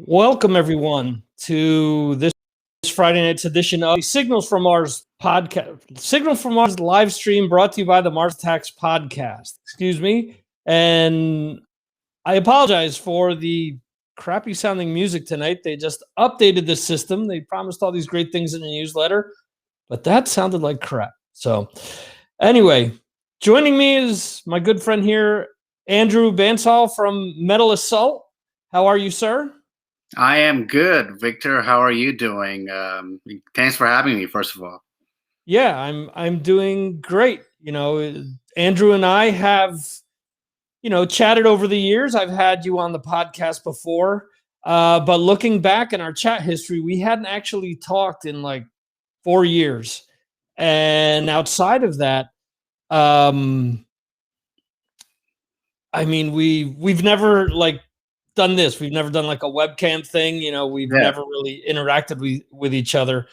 Welcome, everyone, to this Friday night's edition of Signals from Mars podcast. Signals from Mars live stream brought to you by the Mars Attacks podcast. Excuse me. And I apologize for the crappy sounding music tonight. They just updated the system. They promised all these great things in the newsletter, but that sounded like crap. So anyway, joining me is my good friend here, Andrew Bansall from Metal Assault. How are you, sir? I am good, Victor. How are you doing? Thanks for having me, first of all. Yeah, I'm doing great. You know, Andrew and I have, chatted over the years. I've had you on the podcast before, but looking back in our chat history, we hadn't actually talked in like 4 years. And outside of that, we've never done this. We've never done like a webcam thing. We've never really interacted with each other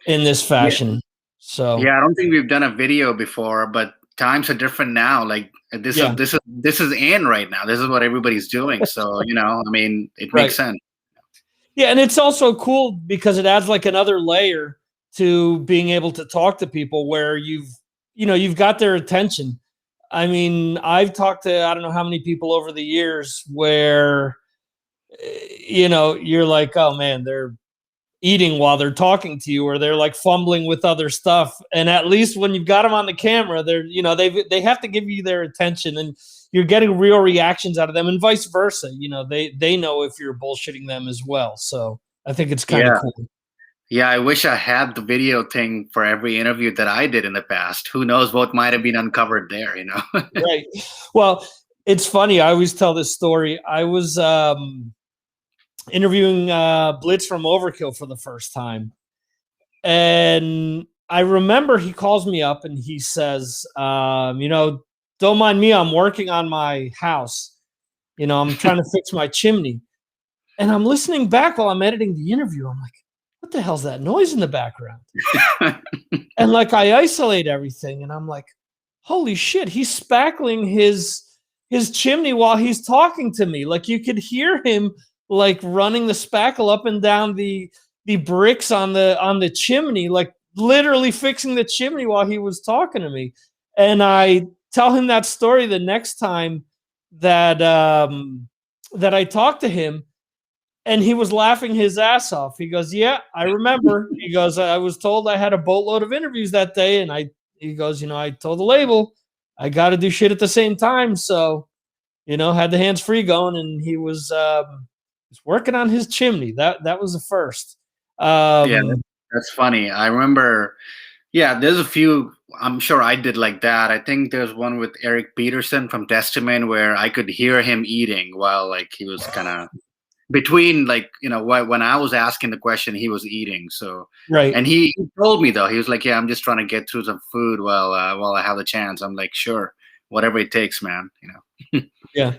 in this fashion. So I don't think we've done a video before, but times are different now. Like this is in right now. This is what everybody's doing. So, it makes sense. Yeah. And it's also cool because it adds like another layer to being able to talk to people where you've got their attention. I mean, I've talked to, I don't know how many people over the years where, you're like, oh man, they're eating while they're talking to you, or they're like fumbling with other stuff. And at least when you've got them on the camera, they're, they have to give you their attention and you're getting real reactions out of them, and vice versa. They know if you're bullshitting them as well. So I think it's kind of cool. Yeah, I wish I had the video thing for every interview that I did in the past. Who knows what might have been uncovered there, Right. Well, it's funny. I always tell this story. I was interviewing Blitz from Overkill for the first time. And I remember he calls me up and he says, don't mind me. I'm working on my house. I'm trying to fix my chimney. And I'm listening back while I'm editing the interview. I'm like, what the hell's that noise in the background? And I isolate everything and I'm like, holy shit, he's spackling his chimney while he's talking to me. Like you could hear him running the spackle up and down the bricks on the chimney, like literally fixing the chimney while he was talking to me. And I tell him that story the next time that I talked to him. And he was laughing his ass off. He goes, yeah, I remember. He goes, I was told I had a boatload of interviews that day. And he goes, I told the label, I got to do shit at the same time. So had the hands free going, and he was working on his chimney. That was the first. Yeah, that's funny. I remember. Yeah, there's a few. I'm sure I did like that. I think there's one with Eric Peterson from Testament where I could hear him eating while like he was kind of between like when I was asking the question, he was eating. So right, and he told me though, he was like, "Yeah, I'm just trying to get through some food while I have the chance." I'm like, "Sure, whatever it takes, man." yeah.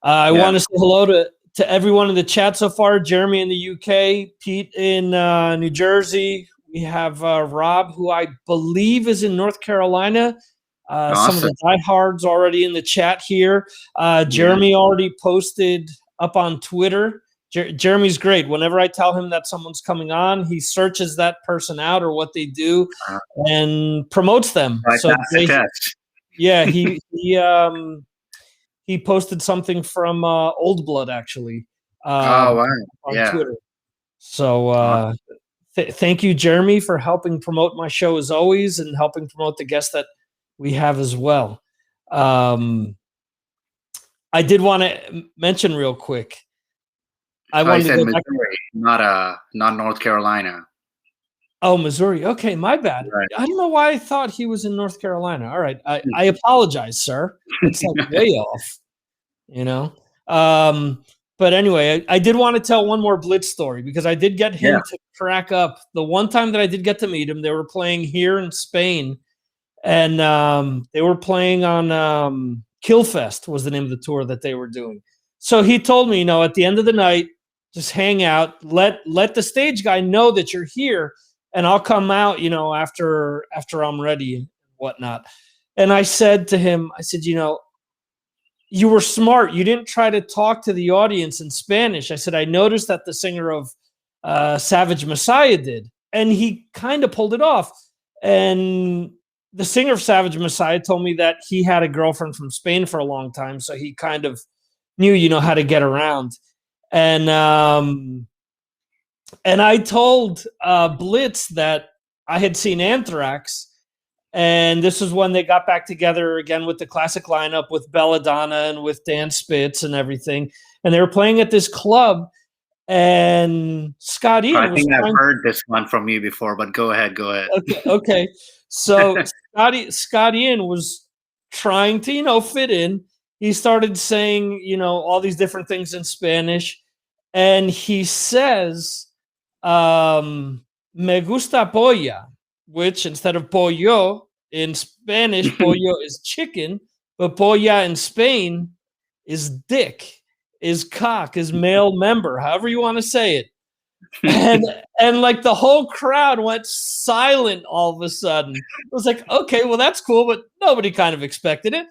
I want to say hello to everyone in the chat so far. Jeremy in the UK, Pete in New Jersey. We have Rob, who I believe is in North Carolina. Awesome. Some of the diehards already in the chat here. Jeremy already posted up on Twitter. Jeremy's great. Whenever I tell him that someone's coming on, he searches that person out or what they do and promotes them. So yeah, he posted something from Old Blood actually. On Twitter. So thank you, Jeremy, for helping promote my show as always, and helping promote the guests that we have as well. I did want to mention real quick. I wanted to go Missouri, not North Carolina. Oh, Missouri. Okay, my bad. Right. I don't know why I thought he was in North Carolina. All right, I apologize, sir. It's like way off. But anyway, I did want to tell one more Blitz story because I did get him to crack up. The one time that I did get to meet him, they were playing here in Spain, and they were playing on Killfest was the name of the tour that they were doing. So he told me, at the end of the night, just hang out, let the stage guy know that you're here, and I'll come out, after I'm ready and whatnot. And I said to him, you were smart. You didn't try to talk to the audience in Spanish. I said, I noticed that the singer of Savage Messiah did. And he kind of pulled it off. And the singer of Savage Messiah told me that he had a girlfriend from Spain for a long time. So he kind of knew, how to get around. And I told Blitz that I had seen Anthrax. And this is when they got back together again with the classic lineup with Belladonna and with Dan Spitz and everything. And they were playing at this club. And Scott Ian. I think I've heard this one from you before, but go ahead. Okay. So Scott Ian was trying to, fit in. He started saying, all these different things in Spanish. And he says, me gusta polla, which instead of pollo in Spanish, pollo is chicken, but polla in Spain is dick, is cock, is male member, however you want to say it. And like the whole crowd went silent all of a sudden. It was like, okay, well, that's cool, but nobody kind of expected it.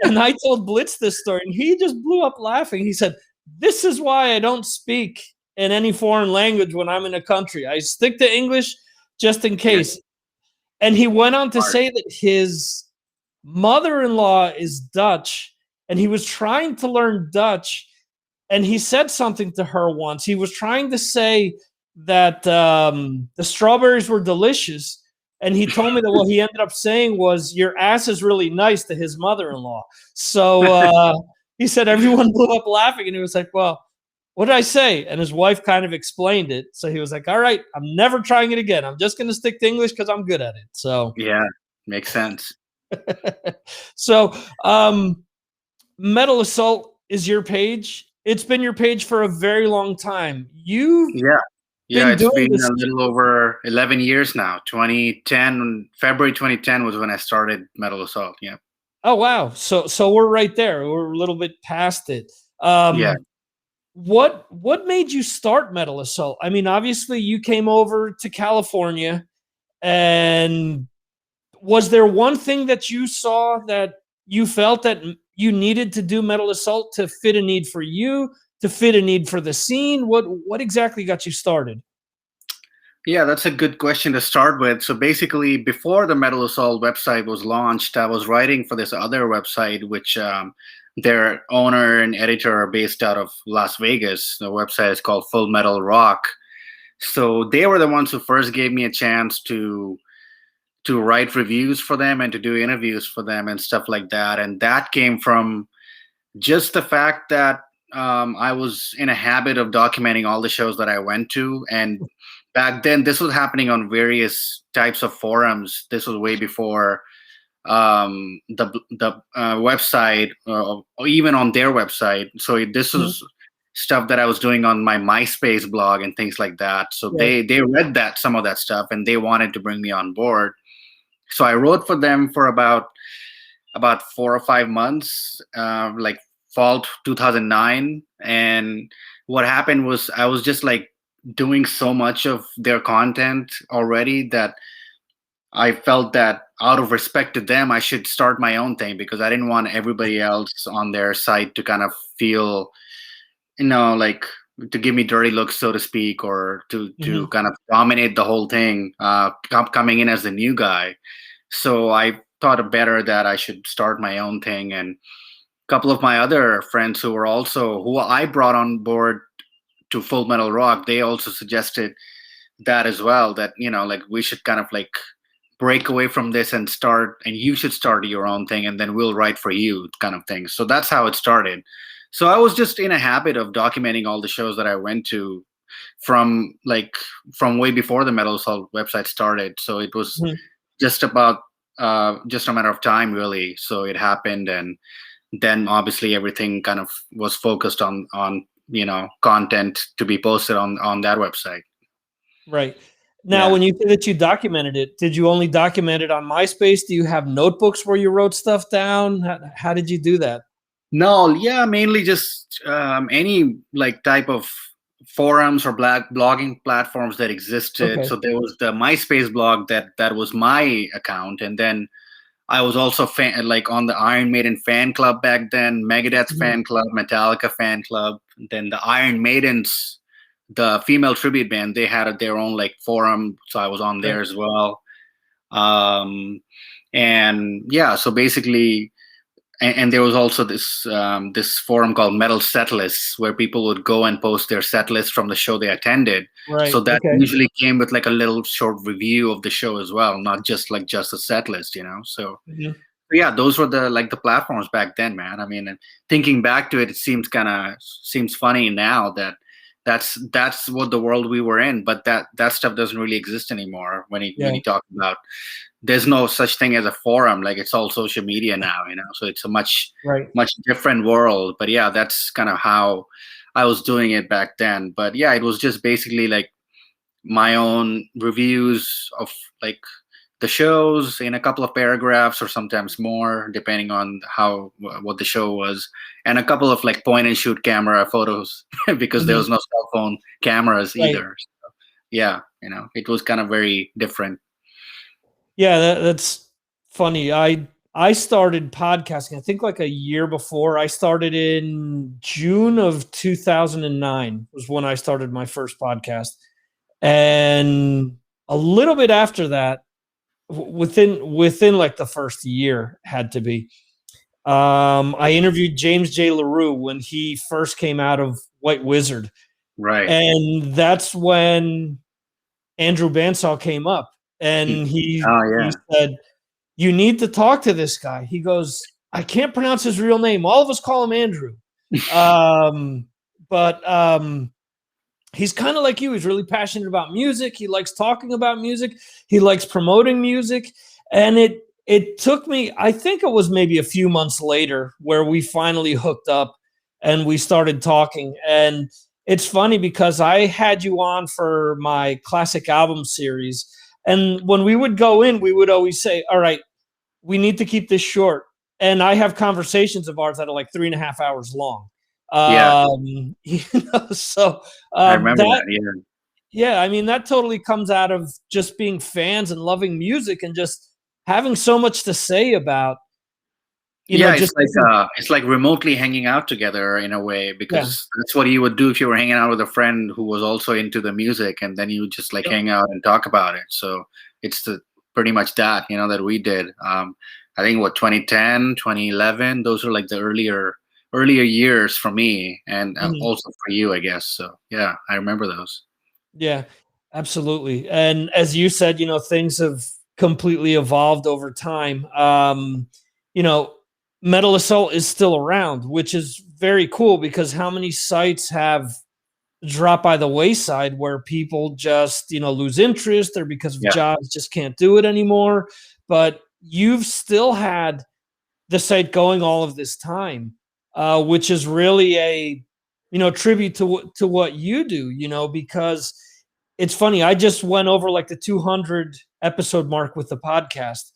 And I told Blitz this story, and he just blew up laughing. He said, this is why I don't speak in any foreign language when I'm in a country. I stick to English just in case. And he went on to say that his mother-in-law is Dutch, and he was trying to learn Dutch, and he said something to her once. He was trying to say that the strawberries were delicious, and he told me that what he ended up saying was, your ass is really nice, to his mother-in-law. So he said everyone blew up laughing, and he was like, well, what did I say? And his wife kind of explained it. So he was like, all right, I'm never trying it again. I'm just going to stick to English because I'm good at it. So yeah, makes sense. So Metal Assault is your page. It's been your page for a very long time. It's been a little over 11 years now. 2010, February 2010 was when I started Metal Assault. Yeah. Oh, wow. So we're right there. We're a little bit past it. What made you start Metal Assault? I mean, obviously you came over to California, and was there one thing that you saw that you felt that you needed to do Metal Assault to fit a need for you, to fit a need for the scene? What exactly got you started? Yeah, that's a good question to start with. So basically, before the Metal Assault website was launched, I was writing for this other website, which their owner and editor are based out of Las Vegas. The website is called Full Metal Rock. So they were the ones who first gave me a chance to write reviews for them and to do interviews for them and stuff like that. And that came from Just the fact that I was in a habit of documenting all the shows that I went to, and back then this was happening on various types of forums. This was way before the website, or even on their website. So this Mhm. was stuff that I was doing on my MySpace blog and things like that. So Right. they read that some of that stuff and they wanted to bring me on board. So I wrote for them for about 4 or 5 months, like fall 2009. And what happened was I was just like doing so much of their content already that I felt that out of respect to them, I should start my own thing because I didn't want everybody else on their site to kind of feel, like to give me dirty looks, so to speak, or to Mhm. kind of dominate the whole thing, coming in as the new guy. So I thought it better that I should start my own thing. And a couple of my other friends who I brought on board to Full Metal Rock, they also suggested that as well, that like we should kind of like break away from this and start, and you should start your own thing and then we'll write for you, kind of thing. So that's how it started. So I was just in a habit of documenting all the shows that I went to from from way before the Metal Assault website started. So it was Mhm. just about just a matter of time, really. So it happened, and then obviously everything kind of was focused on content to be posted on that website. Right. Now, Yeah. when you say that you documented it, did you only document it on MySpace? Do you have notebooks where you wrote stuff down? How did you do that? No, yeah, mainly just any like type of forums or black blogging platforms that existed. Okay. So there was the MySpace blog that was my account, and then I was also like on the Iron Maiden fan club back then, Megadeth Mhm. fan club, Metallica fan club, then the Iron Maidens, the female tribute band. They had their own like forum, so I was on Right. there as well. Um, and yeah, so basically, and there was also this forum called Metal Setlists where people would go and post their set list from the show they attended. Right. So that Okay. usually came with like a little short review of the show as well, not just a set list. So Mhm. yeah, those were the platforms back then, man. I mean, and thinking back to it, it seems funny now that that's what the world we were in, but that stuff doesn't really exist anymore when Yeah. you talk about, there's no such thing as a forum. Like, it's all social media now, so it's a Right. much different world. But yeah, that's kind of how I was doing it back then. But yeah, it was just basically like my own reviews of like the shows in a couple of paragraphs or sometimes more, depending on what the show was, and a couple of like point and shoot camera photos because there Mhm. was no cell phone cameras Right. either. So, yeah, it was kind of very different. Yeah, that's funny. I started podcasting, I think like a year before. I started in June of 2009 was when I started my first podcast. And a little bit after that, within like the first year had to be. I interviewed James J. LaRue when he first came out of White Wizard. Right. And that's when Andrew Bansall came up and Oh he yeah. said, "You need to talk to this guy." He goes, "I can't pronounce his real name. All of us call him Andrew." Um, but he's kind of like you. He's really passionate about music. He likes talking about music. He likes promoting music. And it took me, I think it was maybe a few months later where we finally hooked up and we started talking. And it's funny because I had you on for my classic album series. And when we would go in, we would always say, "All right, we need to keep this short." And I have conversations of ours that are like 3.5 hours long. Yeah, So I remember that, that. Yeah. yeah, I mean, that totally comes out of just being fans and loving music and just having so much to say about, Yeah, just different. it's like remotely hanging out together in a way, Yeah. because that's what you would do if you were hanging out with a friend who was also into the music, and then you would just like Yep. hang out and talk about it. So it's pretty much that, that we did. I think what, 2010, 2011, those are like the earlier years for me, and Mhm. also for you, I guess. So yeah, I remember those. Yeah, absolutely. And as you said, things have completely evolved over time. You know, Metal Assault is still around, which is very cool because how many sites have dropped by the wayside where people just, lose interest or because of Yeah. jobs just can't do it anymore. But you've still had the site going all of this time, which is really a, tribute to what you do, because it's funny. I just went over like the 200 episode mark with the podcast,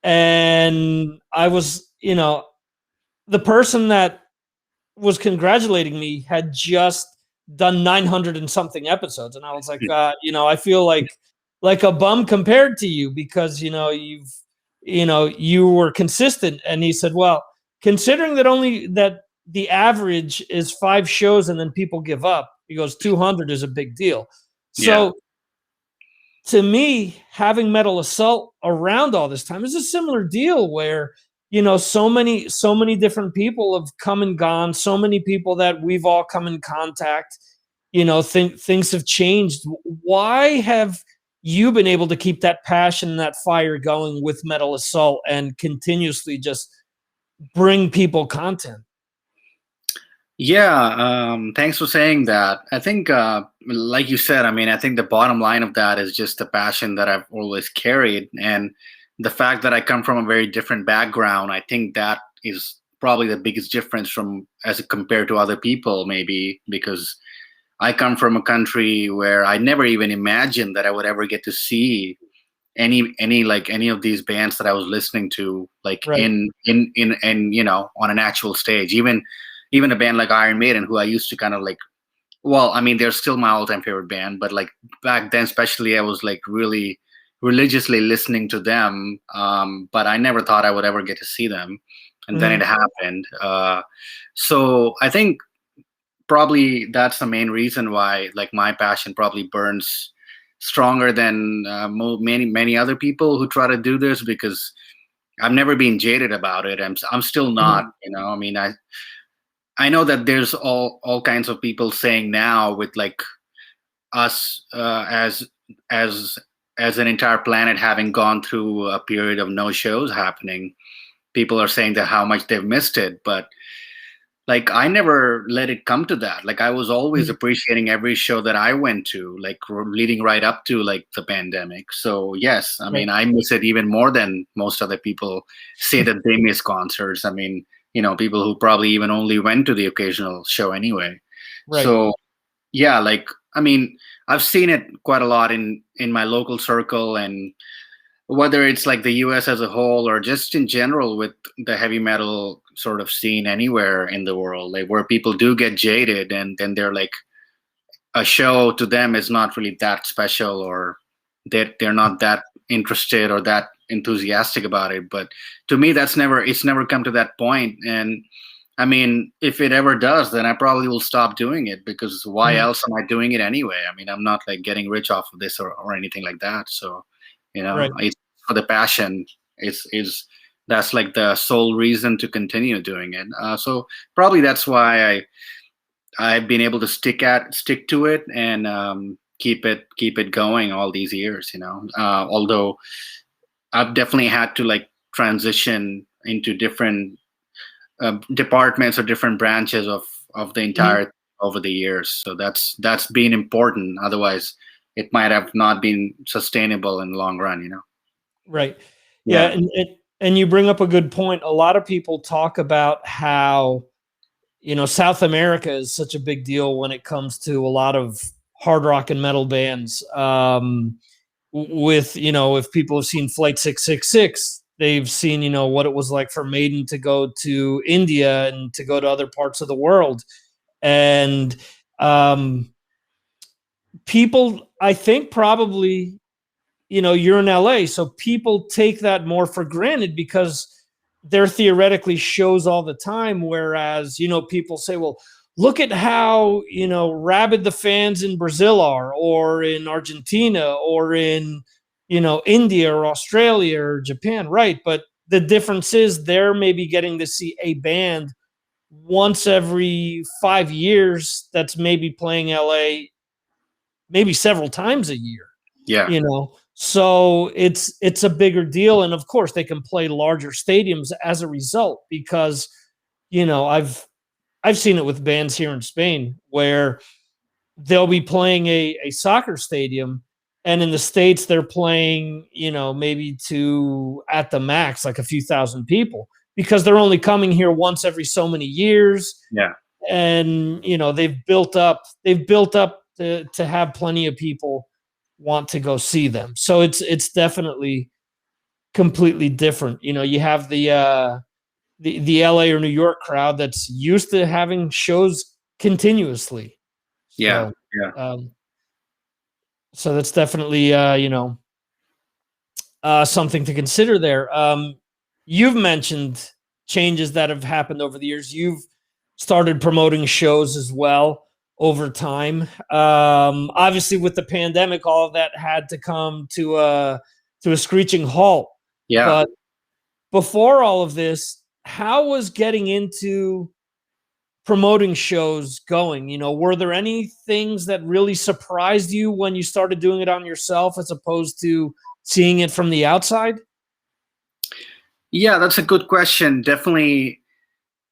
and I was, the person that was congratulating me had just done 900 and something episodes, and I was like, I feel like a bum compared to you because you were consistent. And he said, well, considering that the average is 5 shows and then people give up, he goes, 200 is a big deal. So to me, having Metal Assault around all this time is a similar deal where, so many different people have come and gone, so many people that we've all come in contact, things have changed. Why have you been able to keep that passion and that fire going with Metal Assault and continuously just bring people content? Yeah, thanks for saying that. I think, like you said, I mean, I think the bottom line of that is just the passion that I've always carried. And the fact that I come from a very different background, I think that is probably the biggest difference from as compared to other people, maybe because I come from a country where I never even imagined that I would ever get to see any of these bands that I was listening to, like Right. in on an actual stage. Even a band like Iron Maiden, who I used to kind of like, well, I mean, they're still my all-time favorite band, but like back then, especially, I was like really religiously listening to them. But I never thought I would ever get to see them, and then it happened. So I think probably that's the main reason why like my passion probably burns stronger than many other people who try to do this, because I've never been jaded about it. I'm still not. I mean, I know that there's all kinds of people saying now with like us as as an entire planet having gone through a period of no shows happening. People are saying that how much they've missed it, but like I never let it come to that. Like I was always appreciating every show that I went to, like leading right up to like the pandemic. So yes, I mean I miss it even more than most other people say that they miss concerts. I mean, people who probably even only went to the occasional show anyway. Right. So yeah, like I mean, I've seen it quite a lot in my local circle, and whether it's like the US as a whole or just in general with the heavy metal sort of scene anywhere in the world, like where people do get jaded and then they're like a show to them is not really that special, or they're not that interested or that enthusiastic about it. But to me, it's never come to that point. And I mean, if it ever does, then I probably will stop doing it, because why else am I doing it anyway? I mean, I'm not like getting rich off of this or anything like that. So, it's for the passion. Is That's like the sole reason to continue doing it. So probably that's why I've been able to stick to it and keep it going all these years. Although I've definitely had to like transition into different departments or different branches of the entire over the years. So that's been important. Otherwise, it might have not been sustainable in the long run. Right. Yeah. And you bring up a good point. A lot of people talk about how, South America is such a big deal when it comes to a lot of hard rock and metal bands. If people have seen Flight 666, they've seen, what it was like for Maiden to go to India and to go to other parts of the world. And people, I think probably, you're in LA, so people take that more for granted because there theoretically shows all the time. Whereas, people say, well, look at how, rabid the fans in Brazil are, or in Argentina, or in, India or Australia or Japan. Right. But the difference is they're maybe getting to see a band once every 5 years that's maybe playing LA maybe several times a year. Yeah. So it's a bigger deal, and of course they can play larger stadiums as a result, because I've seen it with bands here in Spain where they'll be playing a soccer stadium, and in the States they're playing, maybe to at the max like a few thousand people, because they're only coming here once every so many years. Yeah. And they've built up to have plenty of people want to go see them. So it's definitely completely different. You have the LA or New York crowd that's used to having shows continuously. Yeah. So Yeah. so that's definitely something to consider there. You've mentioned changes that have happened over the years. You've started promoting shows as well over time. Obviously, with the pandemic, all of that had to come to a screeching halt. Yeah. But before all of this, how was getting into promoting shows going? Were there any things that really surprised you when you started doing it on yourself as opposed to seeing it from the outside? Yeah, that's a good question. Definitely,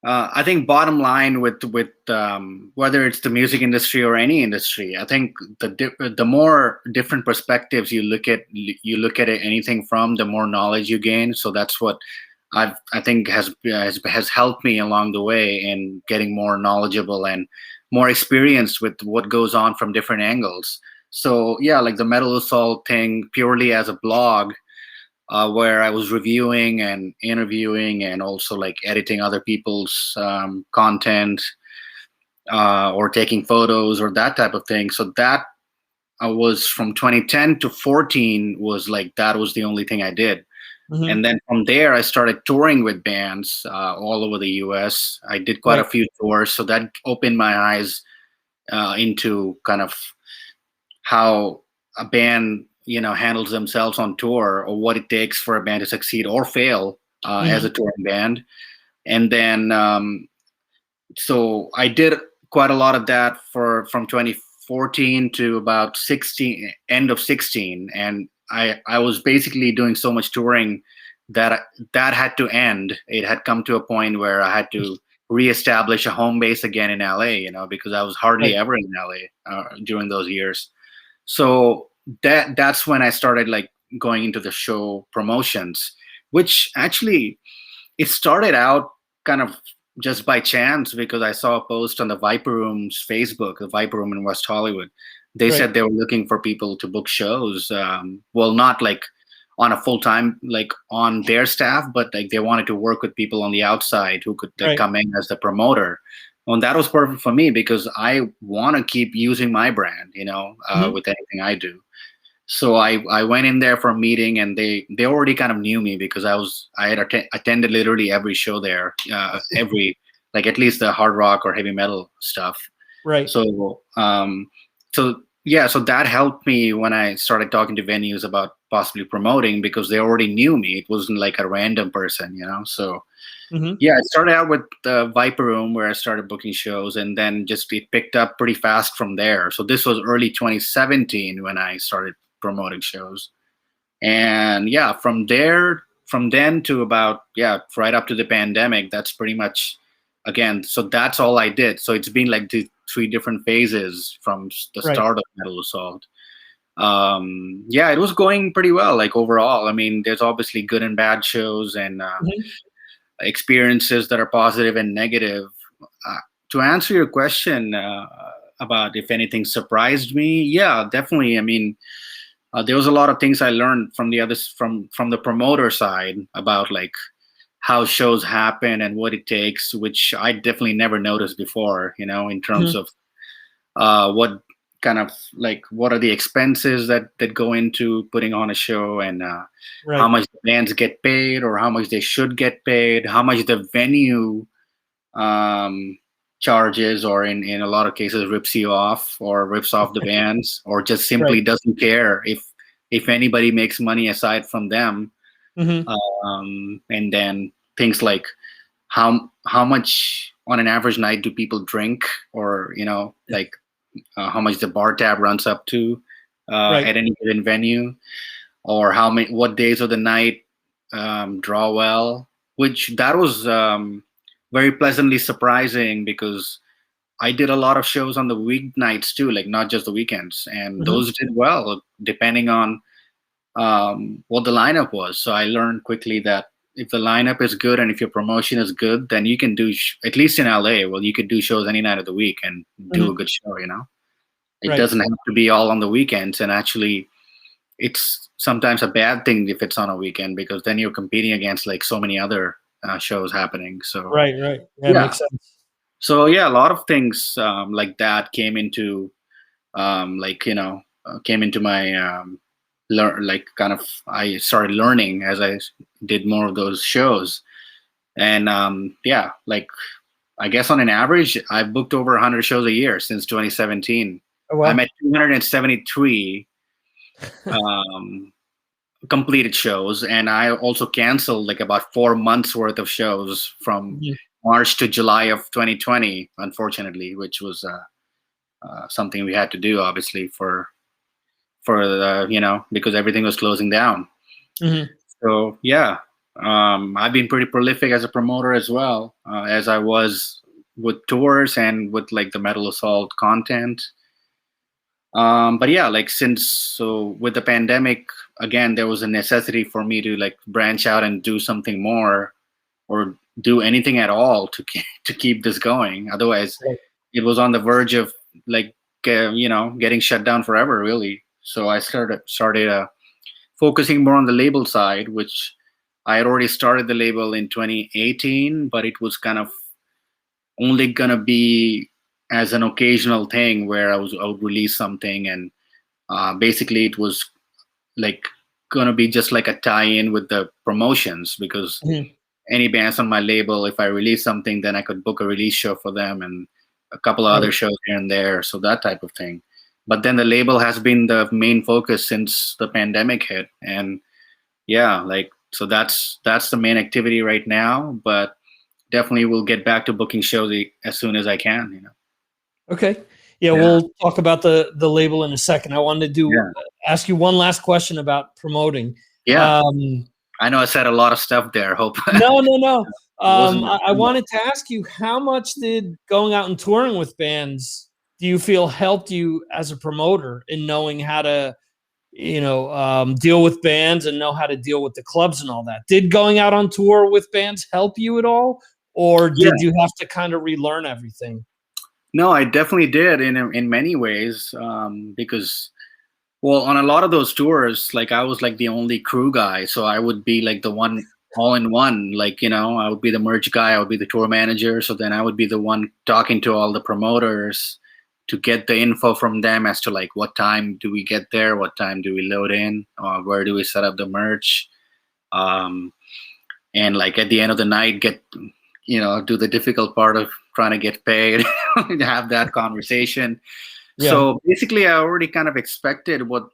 I think bottom line with whether it's the music industry or any industry, I think the more different perspectives you look at it, anything from, the more knowledge you gain. So that's what I think has helped me along the way in getting more knowledgeable and more experienced with what goes on from different angles. So yeah, like the Metal Assault thing, purely as a blog, where I was reviewing and interviewing and also like editing other people's content, or taking photos or that type of thing. So that was from 2010 to 14 was like, that was the only thing I did. Mm-hmm. And then from there, I started touring with bands all over the US. I did quite a few tours. So that opened my eyes into kind of how a band handles themselves on tour, or what it takes for a band to succeed or fail as a touring band. And then so I did quite a lot of that from 2014 to about 16, end of 16, and I was basically doing so much touring that had to end. It had come to a point where I had to reestablish a home base again in LA, because I was hardly ever in LA during those years. So that's when I started like going into the show promotions, which actually it started out kind of just by chance, because I saw a post on the Viper Room's Facebook, the Viper Room in West Hollywood. They said they were looking for people to book shows. Well, not like on a full time, like on their staff, but like they wanted to work with people on the outside who could come in as the promoter. And that was perfect for me, because I want to keep using my brand, with anything I do. So I went in there for a meeting, and they already kind of knew me, because I had attended literally every show there, every, like at least the hard rock or heavy metal stuff. Right. So so that helped me when I started talking to venues about possibly promoting, because they already knew me. It wasn't like a random person, So yeah, I started out with the Viper Room, where I started booking shows, and then just it picked up pretty fast from there. So this was early 2017 when I started promoting shows. And yeah, from then to about, right up to the pandemic, that's pretty much, again, so that's all I did. So it's been like the 3 different phases from the start of Metal Assault. Yeah, it was going pretty well, like overall. I mean, there's obviously good and bad shows, and experiences that are positive and negative. To answer your question about if anything surprised me, yeah, definitely. I mean, there was a lot of things I learned from the others, from the promoter side, about like how shows happen and what it takes, which I definitely never noticed before, in terms of what kind of like, what are the expenses that go into putting on a show, and how much the bands get paid, or how much they should get paid, how much the venue charges, or in a lot of cases rips you off, or rips off the bands, or just simply doesn't care if anybody makes money aside from them. And then things like how much on an average night do people drink, or like how much the bar tab runs up to at any given venue. or what days of the night draw well, which that was very pleasantly surprising because I did a lot of shows on the weeknights too, like not just the weekends, and Mhm. those did well depending on what the lineup was. So I learned quickly that if the lineup is good and if your promotion is good, then you can do at least in LA. Well, you could do shows any night of the week and do a Mhm. good show. It Right. doesn't have to be all on the weekends. And actually, it's sometimes a bad thing if it's on a weekend because then you're competing against like so many other shows happening. So Right. Right. Yeah, yeah, makes sense. so yeah, a lot of things like that came into came into my like kind of I started learning as I did more of those shows, and yeah, like I guess on an average, I've booked over 100 shows a year since 2017. Oh, I'm wow. at 273 um, completed shows, and I also canceled like about 4 months worth of shows from Mhm. March to July of 2020, unfortunately, which was something we had to do, obviously, for the because everything was closing down. Mhm. So yeah, I've been pretty prolific as a promoter as well, as I was with tours and with like the Metal Assault content. But yeah, like with the pandemic, again, there was a necessity for me to like branch out and do something more or do anything at all to keep this going. Otherwise, Right. it was on the verge of like getting shut down forever, really. So I started focusing more on the label side, which I had already started the label in 2018, but it was kind of only gonna be as an occasional thing where I would release something, and basically it was like gonna be just like a tie-in with the promotions because Mhm. any bands on my label, if I release something, then I could book a release show for them and a couple of other Right. shows here and there, so that type of thing. But then the label has been the main focus since the pandemic hit, and yeah, like so that's the main activity right now. But definitely, we'll get back to booking shows as soon as I can. Okay. Yeah, Yeah, we'll talk about the label in a second. I wanted to yeah, ask you one last question about promoting. yeah. Um, I know I said a lot of stuff there. Hope it no, no, no. wasn't. I wanted to ask you, how much did going out and touring with bands do you feel helped you as a promoter in knowing how to, deal with bands and know how to deal with the clubs and all that? Did going out on tour with bands help you at all, or Yeah, did you have to kind of relearn everything? no, I definitely did in many ways because well, on a lot of those tours, like I was like the only crew guy, so I would be like the one all in one. Like I would be the merch guy, I would be the tour manager. So then I would be the one talking to all the promoters to get the info from them as to like what time do we get there, what time do we load in, where do we set up the merch, um, and like at the end of the night, do the difficult part of trying to get paid, have that conversation. Yeah. So basically, I already kind of expected what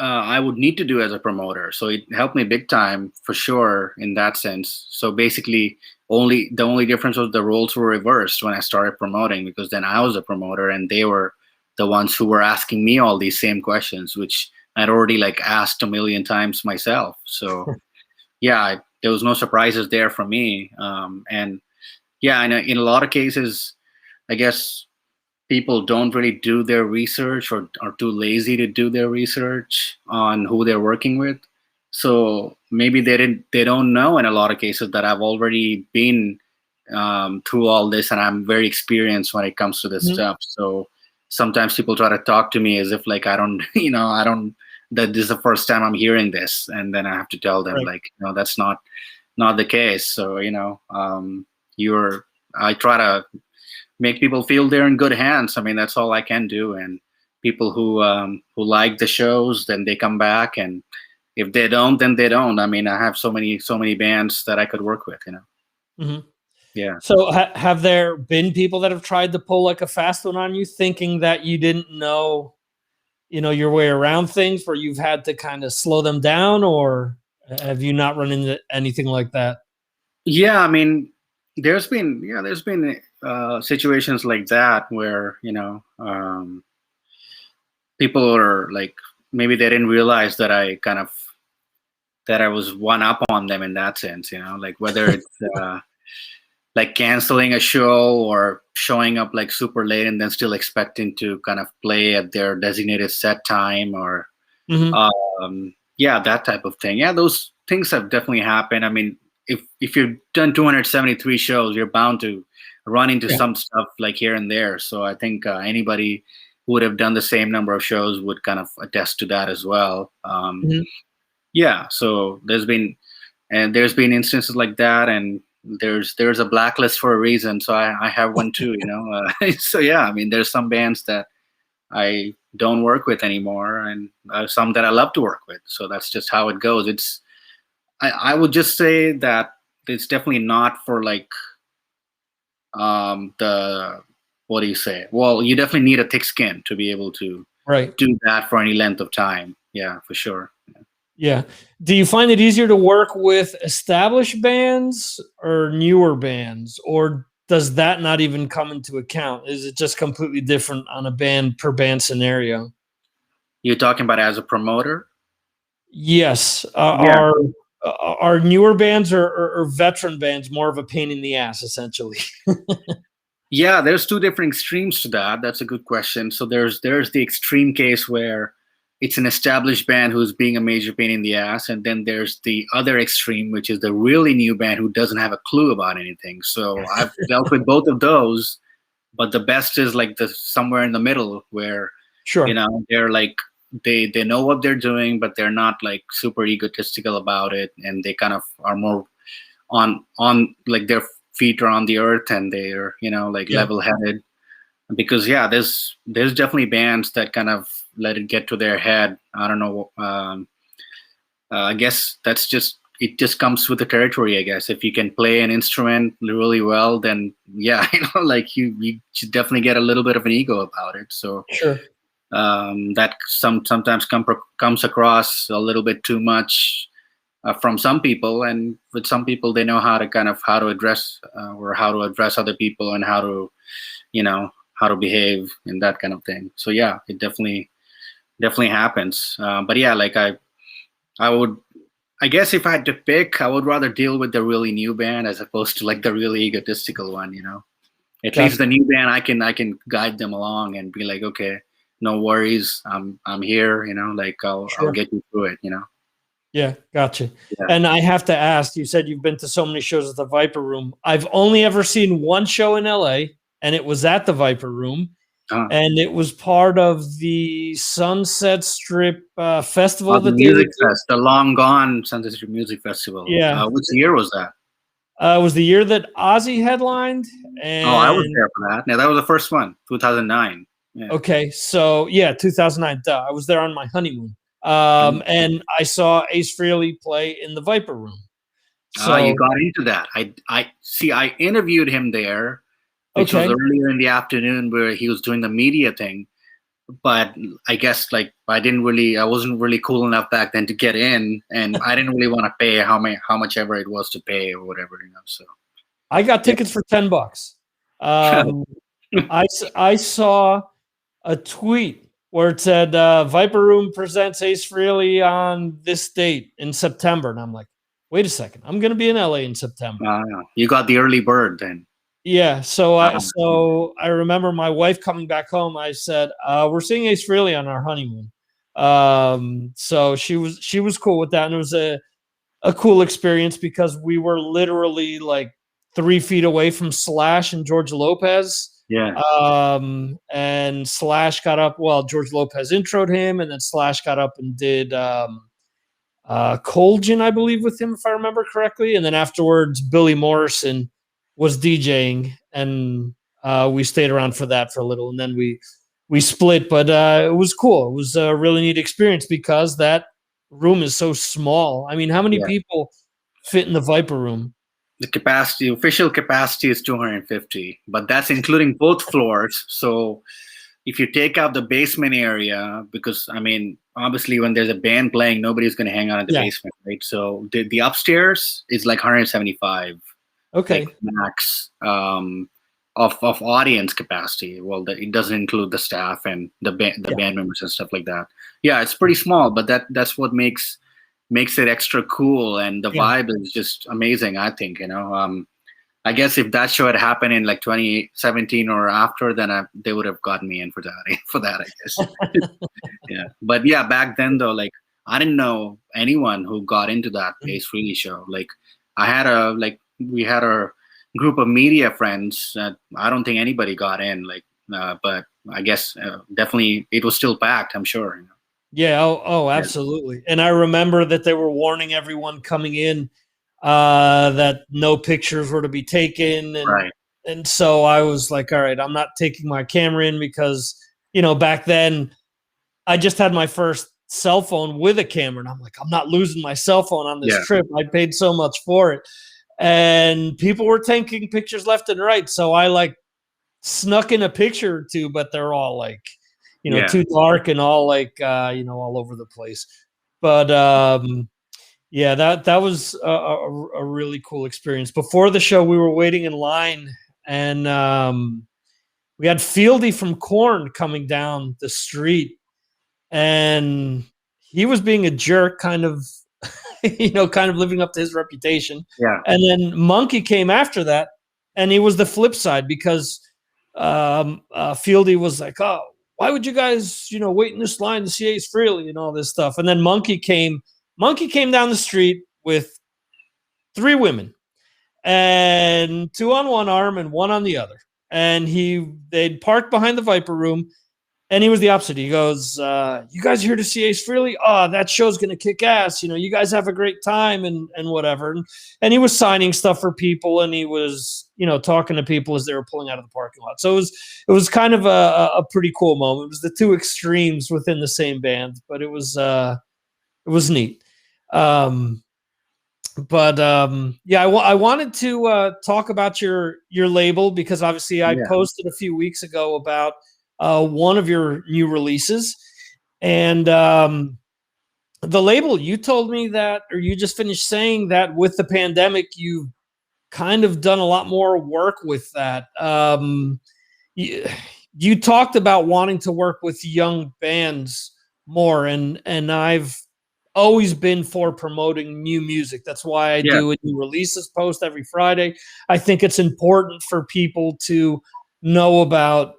I would need to do as a promoter. So it helped me big time for sure in that sense. So basically, the only difference was the roles were reversed when I started promoting because then I was a promoter and they were the ones who were asking me all these same questions, which I'd already like asked a million times myself. So yeah, there was no surprises there for me. And yeah, in a lot of cases, I guess people don't really do their research or are too lazy to do their research on who they're working with. So maybe they don't know in a lot of cases that I've already been through all this and I'm very experienced when it comes to this Mhm. stuff. So sometimes people try to talk to me as if like I don't, I don't, that this is the first time I'm hearing this. And then I have to tell them Right. like, that's not the case. So, you're, I try to make people feel they're in good hands. I mean, that's all I can do. And people who like the shows, then they come back, and if they don't, then they don't. I mean, I have so many bands that I could work with. Mhm. Yeah. So have there been people that have tried to pull like a fast one on you, thinking that you didn't know, your way around things, where you've had to kind of slow them down, or have you not run into anything like that? Yeah. I mean, there's been situations like that where people are like, maybe they didn't realize that I was one up on them in that sense, like whether it's like canceling a show or showing up like super late and then still expecting to kind of play at their designated set time, or Mhm. yeah, that type of thing. Yeah, those things have definitely happened. I mean, if you've done 273 shows, you're bound to run into Yeah. some stuff like here and there. So I think anybody who would have done the same number of shows would kind of attest to that as well. Mhm. Yeah, so there's been instances like that, and there's a blacklist for a reason. So I have one too. So yeah, I mean, there's some bands that I don't work with anymore, and some that I love to work with. So that's just how it goes. I would just say that it's definitely not for like the what do you say? Well, you definitely need a thick skin to be able to Right. do that for any length of time. Yeah, for sure. Yeah. Do you find it easier to work with established bands or newer bands, or does that not even come into account? Is it just completely different on a band per band scenario? You're talking about as a promoter? Yes. Yeah. Are newer bands or veteran bands more of a pain in the ass, essentially? Yeah, there's two different extremes to that. That's a good question. So there's the extreme case where it's an established band who's being a major pain in the ass, and then there's the other extreme, which is the really new band who doesn't have a clue about anything. So I've dealt with both of those, but the best is like the somewhere in the middle where Sure. they're like they know what they're doing, but they're not like super egotistical about it, and they kind of are more on like their feet are on the earth, and they're like Yeah. level headed. Because yeah, there's definitely bands that kind of let it get to their head. I don't know. I guess it just comes with the territory. I guess if you can play an instrument really well, then yeah, like you should definitely get a little bit of an ego about it. So Sure. that sometimes comes across a little bit too much from some people, and with some people they know how to address or how to address other people, and how to behave and that kind of thing. So yeah, it definitely happens. But yeah, like I would, I guess if I had to pick, I would rather deal with the really new band as opposed to like the really egotistical one. At least Gotcha. the new band, I can guide them along and be like, okay, no worries, I'm here. Like I'll Sure. get you through it. Yeah, gotcha. Yeah. And I have to ask, you said you've been to so many shows at the Viper Room. I've only ever seen one show in LA, and it was at the Viper Room, Uh, and it was part of the Sunset Strip festival the that they music would do. fest, the long gone Sunday Street Music Festival. Yeah. Which year was that? It was the year that Ozzy headlined, Oh, I was and there for that. Yeah, that was the first one, 2009. Yeah. okay, so yeah, 2009. Duh, I was there on my honeymoon, Mhm. and I saw Ace Frehley play in the Viper Room. You So got into that. I see. I interviewed him there, which was okay, earlier in the afternoon, where he was doing the media thing. But I guess like I wasn't really cool enough back then to get in, and I didn't really want to pay how much ever it was to pay or whatever. So I got yeah. tickets for $10. Um, I saw a tweet where it said Viper Room presents Ace Frehley on this date in September, and I'm like, wait a second, I'm going to be in LA in September. You got the early bird then. Yeah, so I Uh, so I remember my wife coming back home. I said, "We're seeing Ace Frehley on our honeymoon." So she was cool with that, and it was a cool experience because we were literally like 3 feet away from Slash and George Lopez. yeah. And Slash got up. Well, George Lopez introed him, and then Slash got up and did Colgin, I believe, with him, if I remember correctly. And then afterwards, Billy Morrison was DJing, and we stayed around for that for a little, and then we split. But it was cool. It was a really neat experience because that room is so small. I mean, how many Yeah. people fit in the Viper Room? The official capacity is 250, but that's including both floors. So if you take out the basement area, because I mean, obviously when there's a band playing, nobody's going to hang out in the Yeah. basement, right? So the upstairs is like 175, Okay. like max. of audience capacity. Well, it doesn't include the staff and the band members and stuff like that. Yeah, it's pretty small, but that's what makes it extra cool, and the vibe is just amazing. I think, I guess if that show had happened in like 2017 or after, then they would have gotten me in for that. For that, I guess. Yeah, but yeah, back then though, like I didn't know anyone who got into that Ace Frehley show. Like we had our group of media friends. I don't think anybody got in. But I guess definitely it was still packed, I'm sure. Yeah. Oh, absolutely. And I remember that they were warning everyone coming in that no pictures were to be taken. And, right. And so I was like, all right, I'm not taking my camera in because, back then I just had my first cell phone with a camera. And I'm like, I'm not losing my cell phone on this trip. I paid so much for it. And people were taking pictures left and right. So I snuck in a picture or two, but they're all too dark and all all over the place. But that was a really cool experience. Before the show, we were waiting in line, and we had Fieldy from Korn coming down the street, and he was being a jerk, kind of living up to his reputation. Yeah. And then Monkey came after that, and he was the flip side because Fieldy was like, oh, why would you guys, wait in this line to see Ace Frehley and all this stuff? And then Monkey came down the street with 3 women, and 2 on one arm and 1 on the other. And they'd parked behind the Viper Room, and he was the opposite. He goes, you guys here to see Ace Frehley? Oh, that show's going to kick ass. You guys have a great time and whatever. And he was signing stuff for people, and he was, talking to people as they were pulling out of the parking lot. So it was kind of a pretty cool moment. It was the 2 extremes within the same band, but it was neat. I wanted to talk about your label because obviously I posted a few weeks ago about one of your new releases, and the label, you told me that, or you just finished saying that with the pandemic, you've kind of done a lot more work with that. You talked about wanting to work with young bands more, and I've always been for promoting new music. That's why I do a new releases post every Friday. I think it's important for people to know about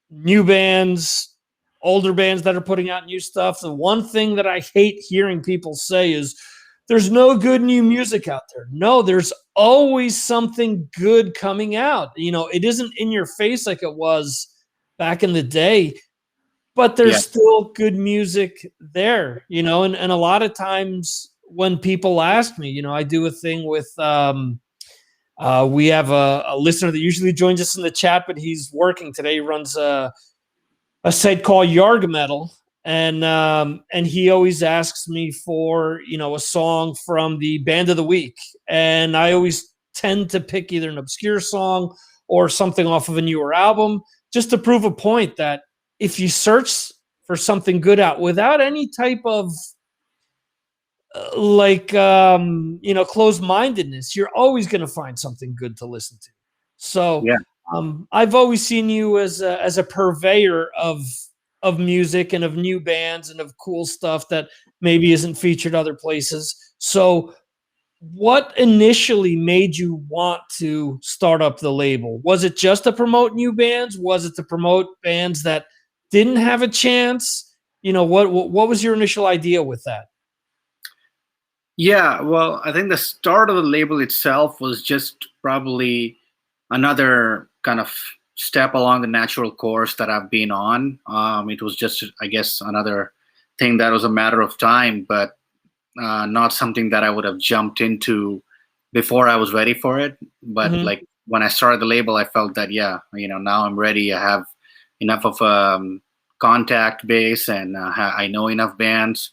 new bands, older bands that are putting out new stuff. The one thing that I hate hearing people say is there's no good new music out there. No, there's always something good coming out. It isn't in your face like it was back in the day, but there's still good music there, and a lot of times when people ask me, I do a thing with, we have a listener that usually joins us in the chat, but he's working today. He runs a site called Yarg Metal, and he always asks me for, a song from the band of the week. And I always tend to pick either an obscure song or something off of a newer album, just to prove a point that if you search for something good out without any type of closed-mindedness, you're always going to find something good to listen to. So I've always seen you as a purveyor of music and of new bands and of cool stuff that maybe isn't featured other places. So what initially made you want to start up the label? Was it just to promote new bands? Was it to promote bands that didn't have a chance? What was your initial idea with that? Yeah, well, I think the start of the label itself was just probably another kind of step along the natural course that I've been on. It was just, I guess, another thing that was a matter of time, but not something that I would have jumped into before I was ready for it. But like when I started the label, I felt that, now I'm ready. I have enough of a contact base, and I know enough bands.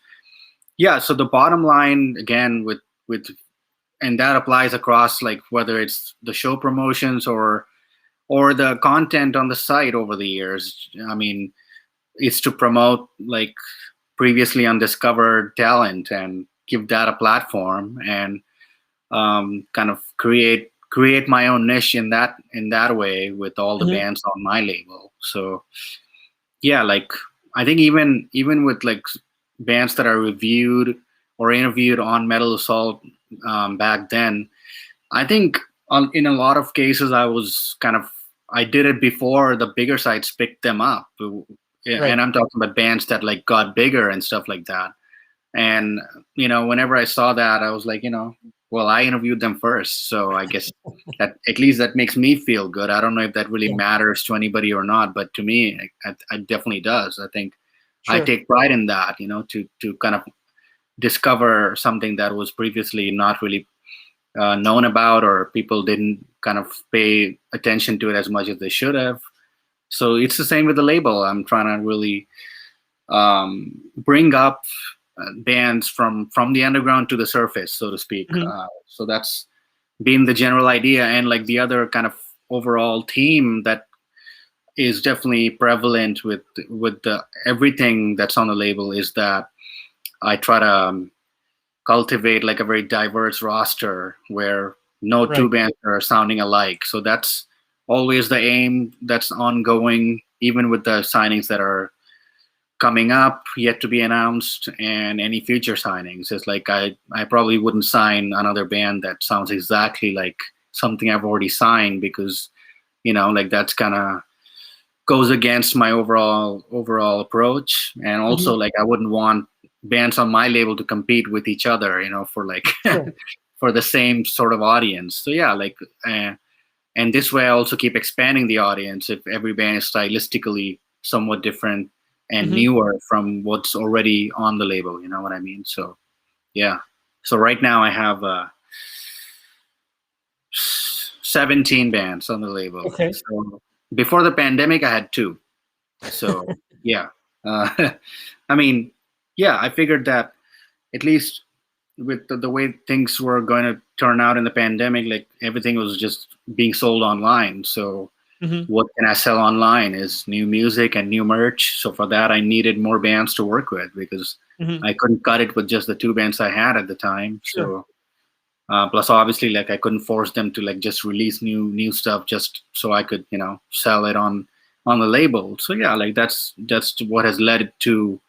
Yeah, so the bottom line, again, with and that applies across, like, whether it's the show promotions or the content on the site over the years. I mean, it's to promote like previously undiscovered talent and give that a platform, and kind of create create my own niche in that way with all the Mhm. bands on my label. So yeah, like I think even with like bands that are reviewed or interviewed on Metal Assault back then, I think in a lot of cases I did it before the bigger sites picked them up. Yeah, Right. and I'm talking about bands that like got bigger and stuff like that. And whenever I saw that, I was like, well, I interviewed them first, so I guess that at least that makes me feel good. I don't know if that really Yeah. matters to anybody or not, but to me, it definitely does. I think I Sure. take pride in that, to kind of discover something that was previously not really known about, or people didn't kind of pay attention to it as much as they should have. So it's the same with the label. I'm trying to really bring up bands from the underground to the surface, so to speak. Mhm. So that's been the general idea, and like the other kind of overall theme that is definitely prevalent with everything that's on the label is that I try to cultivate like a very diverse roster where no two Right. bands are sounding alike. So that's always the aim. That's ongoing, even with the signings that are coming up, yet to be announced, and any future signings. It's like I probably wouldn't sign another band that sounds exactly like something I've already signed, because like that's kind of goes against my overall approach. And also Mhm. like I wouldn't want bands on my label to compete with each other, for like Sure. for the same sort of audience. So yeah, like and this way I also keep expanding the audience if every band is stylistically somewhat different and Mhm. newer from what's already on the label. You know what I mean? So yeah. So right now I have 17 bands on the label. Okay. So before the pandemic, I had two. So yeah, I mean, yeah, I figured that at least with the way things were going to turn out in the pandemic, like everything was just being sold online. So Mhm. what can I sell online is new music and new merch. So for that, I needed more bands to work with, because Mhm. I couldn't cut it with just the two bands I had at the time. Sure. So plus obviously like I couldn't force them to like just release new stuff just so I could sell it on the label. So yeah, like that's what has led it to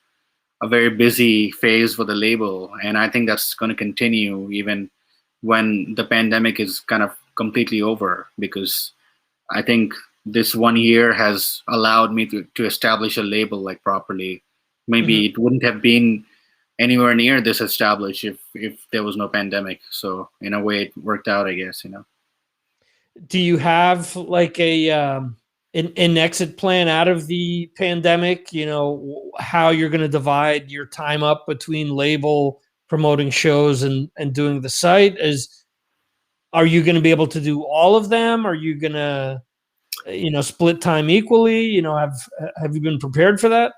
a very busy phase for the label, and I think that's going to continue even when the pandemic is kind of completely over, because I think this 1 year has allowed me to establish a label like properly. Maybe Mhm. it wouldn't have been anywhere near this established if there was no pandemic. So in a way, it worked out, I guess. Do you have like an exit plan out of the pandemic? How you're going to divide your time up between label, promoting shows, and doing the site? Are you going to be able to do all of them? Are you going to split time equally? Have you been prepared for that?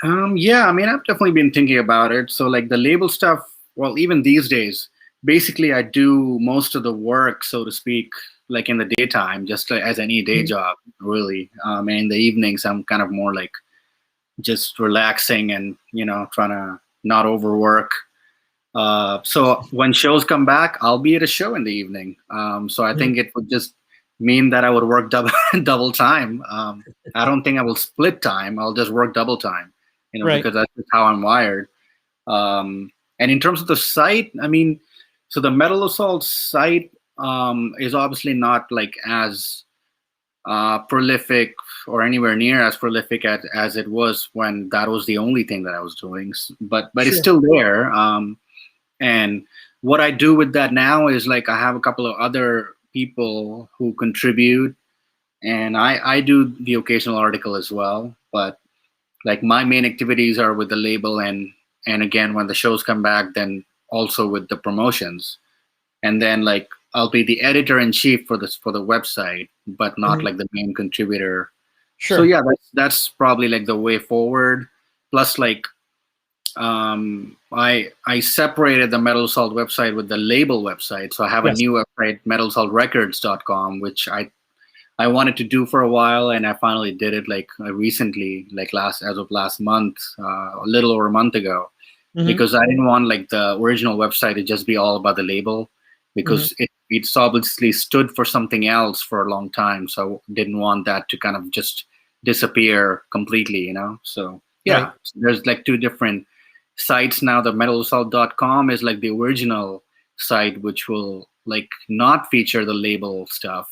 Yeah, I mean, I've definitely been thinking about it. So, like the label stuff, well, even these days, basically, I do most of the work, so to speak, like in the daytime, just like as any day Mhm. job, really. And in the evenings, I'm kind of more like just relaxing and, trying to not overwork. So when shows come back, I'll be at a show in the evening. So I Mhm. think it would just mean that I would work double double time. I don't think I will split time. I'll just work double time, Right. because that's just how I'm wired. And in terms of the site, I mean, so the Metal Assault site is obviously not like as prolific or anywhere near as prolific as it was when that was the only thing that I was doing. But it's Sure. still there. And what I do with that now is like I have a couple of other people who contribute, and I do the occasional article as well. But like my main activities are with the label, and again when the shows come back, then also with the promotions. And then like I'll be the editor in chief for the website, but not Mhm. like the main contributor. So Sure. yeah, that's probably like the way forward. Plus like I separated the Metal Assault website with the label website. So I have a Yes. new website, metalsaltrecords.com, which I wanted to do for a while, and I finally did it like recently, like as of last month, a little over a month ago, Mhm. because I didn't want like the original website to just be all about the label, Mhm. because it's obviously stood for something else for a long time. So I didn't want that to kind of just disappear completely, So yeah, Right. so there's like two different sites now. The metalassault.com is like the original site, which will like not feature the label stuff.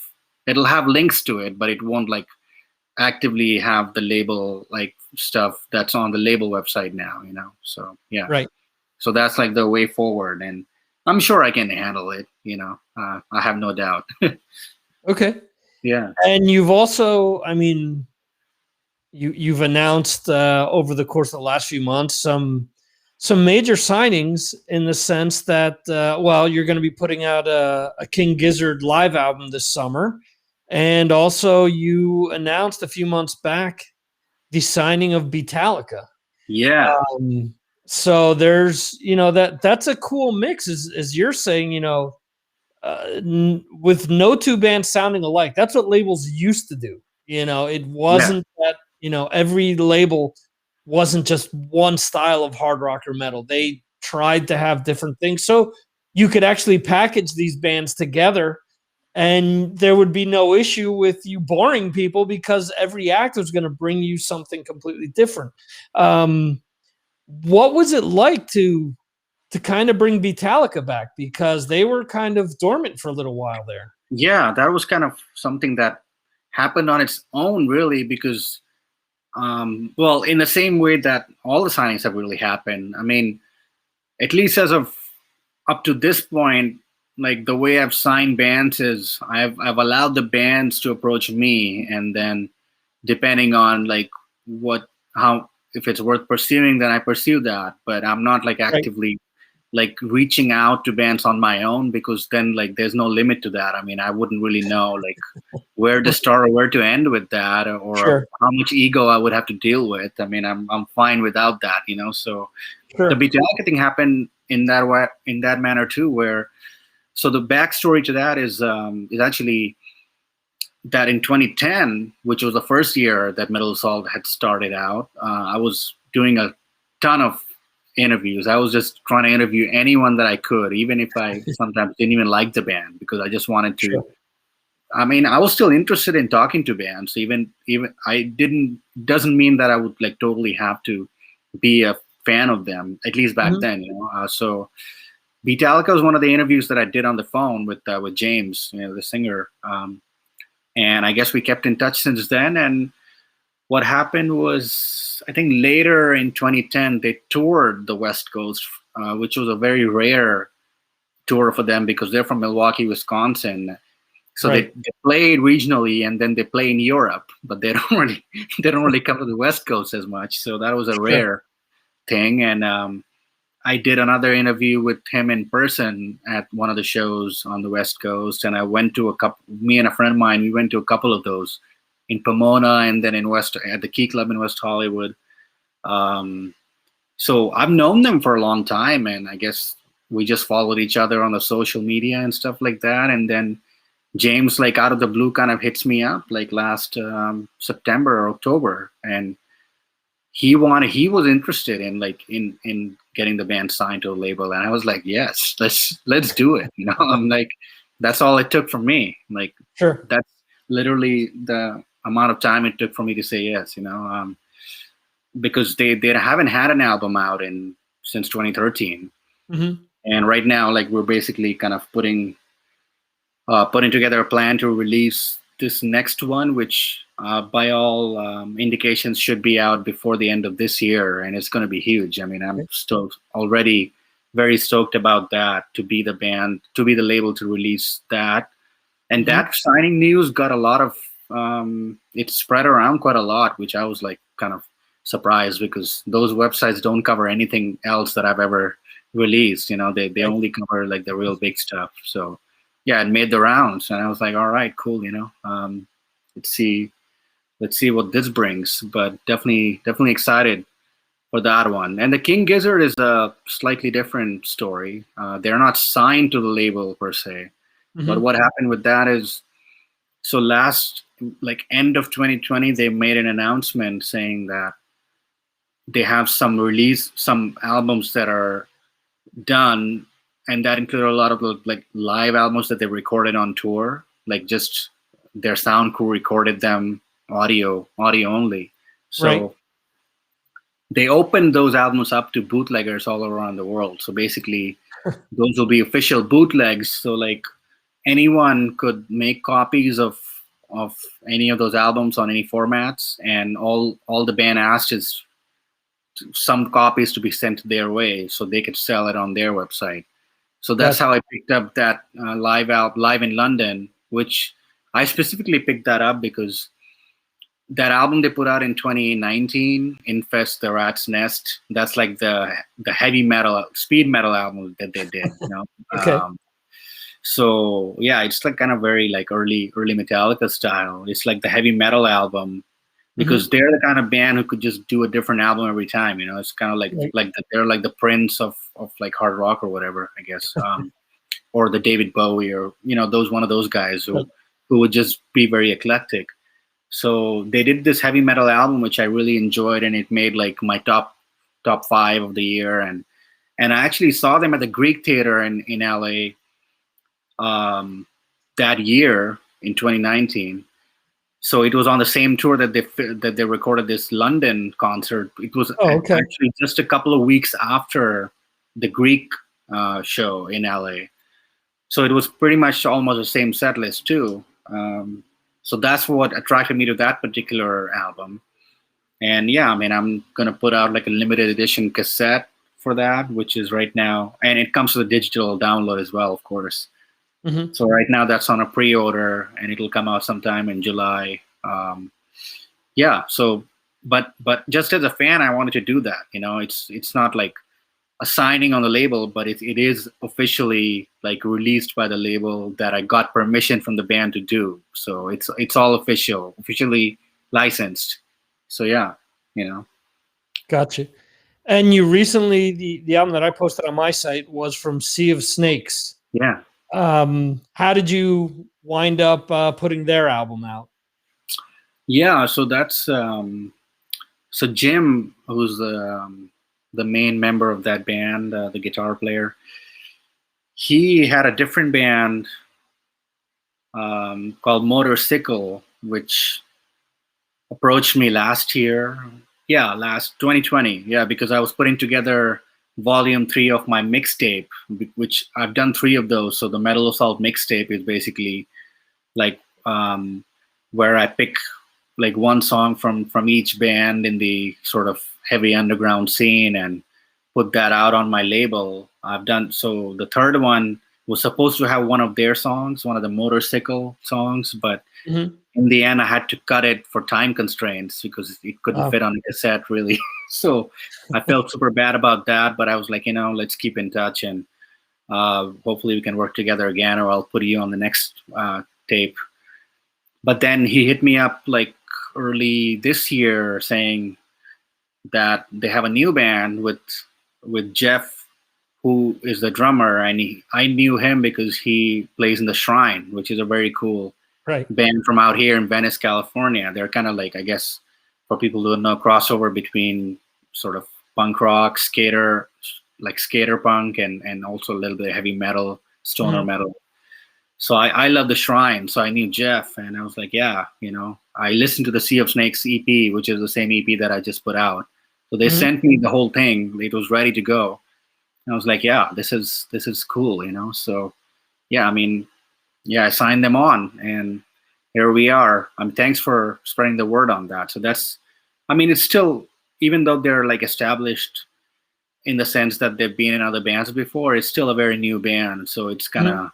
It'll have links to it, but it won't like actively have the label like stuff that's on the label website now, So yeah, Right. so that's like the way forward, and I'm sure I can handle it. I have no doubt. Okay. Yeah. And you've also, I mean, you've announced over the course of the last few months some major signings in the sense that well, you're going to be putting out a King Gizzard live album this summer, and also you announced a few months back the signing of Beatallica. Yeah. So there's that's a cool mix, as you're saying, with no two bands sounding alike. That's what labels used to do. It Yeah. wasn't that, every label wasn't just one style of hard rock or metal. They tried to have different things. So you could actually package these bands together and there would be no issue with you boring people because every act was going to bring you something completely different. What was it like to kind of bring Beatallica back, because they were kind of dormant for a little while there? Yeah, that was kind of something that happened on its own, really, because, well, in the same way that all the signings have really happened. I mean, at least as of up to this point, like the way I've signed bands is I've allowed the bands to approach me, and then depending on like how if it's worth pursuing, then I pursue that. But I'm not like Right. actively like reaching out to bands on my own, because then like there's no limit to that. I mean, I wouldn't really know like where to start or where to end with that, or Sure. how much ego I would have to deal with. I mean, I'm fine without that, So the Sure. Beatallica thing happened in that way, in that manner too, where so the backstory to that is actually that in 2010, which was the first year that Metal Assault had started out, I was doing a ton of interviews. I was just trying to interview anyone that I could, even if I sometimes didn't even like the band, because I just wanted to. Sure. I mean, I was still interested in talking to bands. Even I didn't doesn't mean that I would like totally have to be a fan of them. At least back Mhm. then, So Beatallica was one of the interviews that I did on the phone with James, the singer. And I guess we kept in touch since then. And what happened was, I think later in 2010, they toured the West Coast, which was a very rare tour for them because they're from Milwaukee, Wisconsin. So Right. they played regionally, and then they play in Europe, but they don't really they don't really come to the West Coast as much. So that was a Sure. rare thing. And I did another interview with him in person at one of the shows on the West Coast, and I went to a couple. Me and a friend of mine, we went to a couple of those in Pomona, and then at the Key Club in West Hollywood. So I've known them for a long time, and I guess we just followed each other on the social media and stuff like that. And then James, like out of the blue, kind of hits me up like last September or October, and he was interested in in getting the band signed to a label, and I was like, yes, let's do it. I'm like, that's all it took from me. Like, Sure. that's literally the amount of time it took for me to say yes. Because they haven't had an album out since 2013, Hmm. and right now, like, we're basically kind of putting together a plan to release this next one, which by all indications should be out before the end of this year, and it's going to be huge. I mean, I'm still already very stoked about that, to be the label to release that. And that signing news got a lot of it spread around quite a lot, which I was like kind of surprised, because those websites don't cover anything else that I've ever released. They Right. only cover like the real big stuff. So yeah, it made the rounds, and I was like, all right, cool. Let's see what this brings. But definitely excited for that one. And the King Gizzard is a slightly different story. They're not signed to the label per se, but Hmm. what happened with that is, so last like end of 2020, they made an announcement saying that they have some albums that are done, and that included a lot of like live albums that they recorded on tour, like just their sound crew recorded them audio only. Right. So they opened those albums up to bootleggers all around the world. So basically, those will be official bootlegs. So like anyone could make copies of any of those albums on any formats, and all the band asked is some copies to be sent their way so they could sell it on their website. So that's Gotcha. how I picked up that live in London, which I specifically picked that up because that album they put out in 2019, Infest the Rat's Nest, that's like the heavy metal, speed metal album that they did, you know. Okay. So yeah, it's like kind of very like early Metallica style. It's like the heavy metal album because they're the kind of band who could just do a different album every time. You know, it's kind of like they're like the Prince of like hard rock or whatever, I guess, or the David Bowie, or you know, one of those guys who would just be very eclectic. So they did this heavy metal album, which I really enjoyed, and it made like my top 5 of the year. And I actually saw them at the Greek Theater in LA that year in 2019. So it was on the same tour that they recorded this London concert. It was actually just a couple of weeks after the Greek show in LA. So it was pretty much almost the same set list too. So that's what attracted me to that particular album. And yeah, I mean, I'm gonna put out like a limited edition cassette for that, which is right now, and it comes with a digital download as well, of course. So right now that's on a pre-order, and it'll come out sometime in July. Yeah. So, but just as a fan, I wanted to do that. You know, it's not like a signing on the label, but it is officially like released by the label that I got permission from the band to do. So it's all officially licensed. So yeah, you know. Gotcha. And you recently, the album that I posted on my site was from Sea of Snakes. Yeah. How did you wind up putting their album out? Yeah, so that's so Jim, who's the main member of that band, the guitar player. He had a different band called Motorcycle, which approached me last year. Yeah, last 2020. Yeah, because I was putting together volume 3 of my mixtape, which I've done 3 of those. So the Metal Assault mixtape is basically like where I pick like one song from each band in the sort of heavy underground scene and put that out on my label. I've done, so the third one was supposed to have one of their songs, one of the Motorcycle songs, but in the end I had to cut it for time constraints because it couldn't fit on a cassette really. So I felt super bad about that, but I was like, you know, let's keep in touch, and hopefully we can work together again, or I'll put you on the next tape. But then he hit me up like early this year saying that they have a new band with Jeff, who is the drummer, and I knew him because he plays in the Shrine, which is a very cool band from out here in Venice, California. They're kind of like, I guess, for people who don't know, crossover between sort of punk rock, skater punk, and also a little bit of heavy metal, stoner metal. So I love the Shrine, so I knew Jeff, and I was like, yeah, you know, I listened to the Sea of Snakes EP, which is the same EP that I just put out. So they sent me the whole thing; it was ready to go. And I was like, yeah, this is cool, you know. So yeah, I mean, yeah, I signed them on, and here we are. Thanks for spreading the word on that. So that's, I mean, it's still, even though they're like established in the sense that they've been in other bands before, it's still a very new band. So it's kind of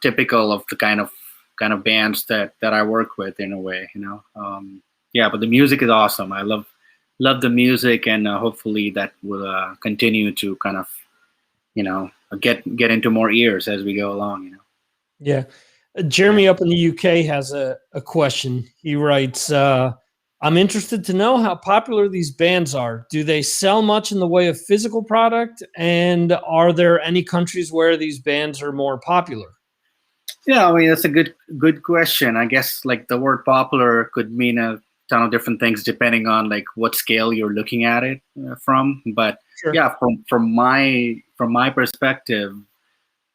typical of the kind of bands that I work with in a way, you know. Yeah, but the music is awesome. I love the music, and hopefully that will continue to kind of, you know, get into more ears as we go along, you know. Yeah. Jeremy up in the UK has a question. He writes, I'm interested to know how popular these bands are. Do they sell much in the way of physical product? And are there any countries where these bands are more popular? Yeah, I mean, that's a good question. I guess like the word popular could mean a ton of different things depending on like what scale you're looking at it from. But Sure. yeah, from my perspective,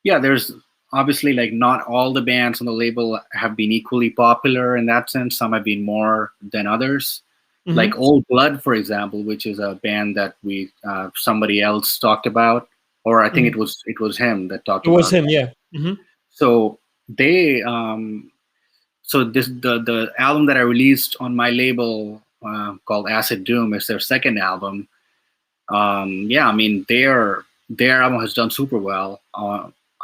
yeah, there's obviously like not all the bands on the label have been equally popular in that sense. Some have been more than others. Hmm. Like Old Blood, for example, which is a band that we somebody else talked about, or I think Hmm. it was him that talked It was about it. him, yeah. Hmm. So they so the album that I released on my label called Acid Doom is their second album. Yeah, I mean their album has done super well.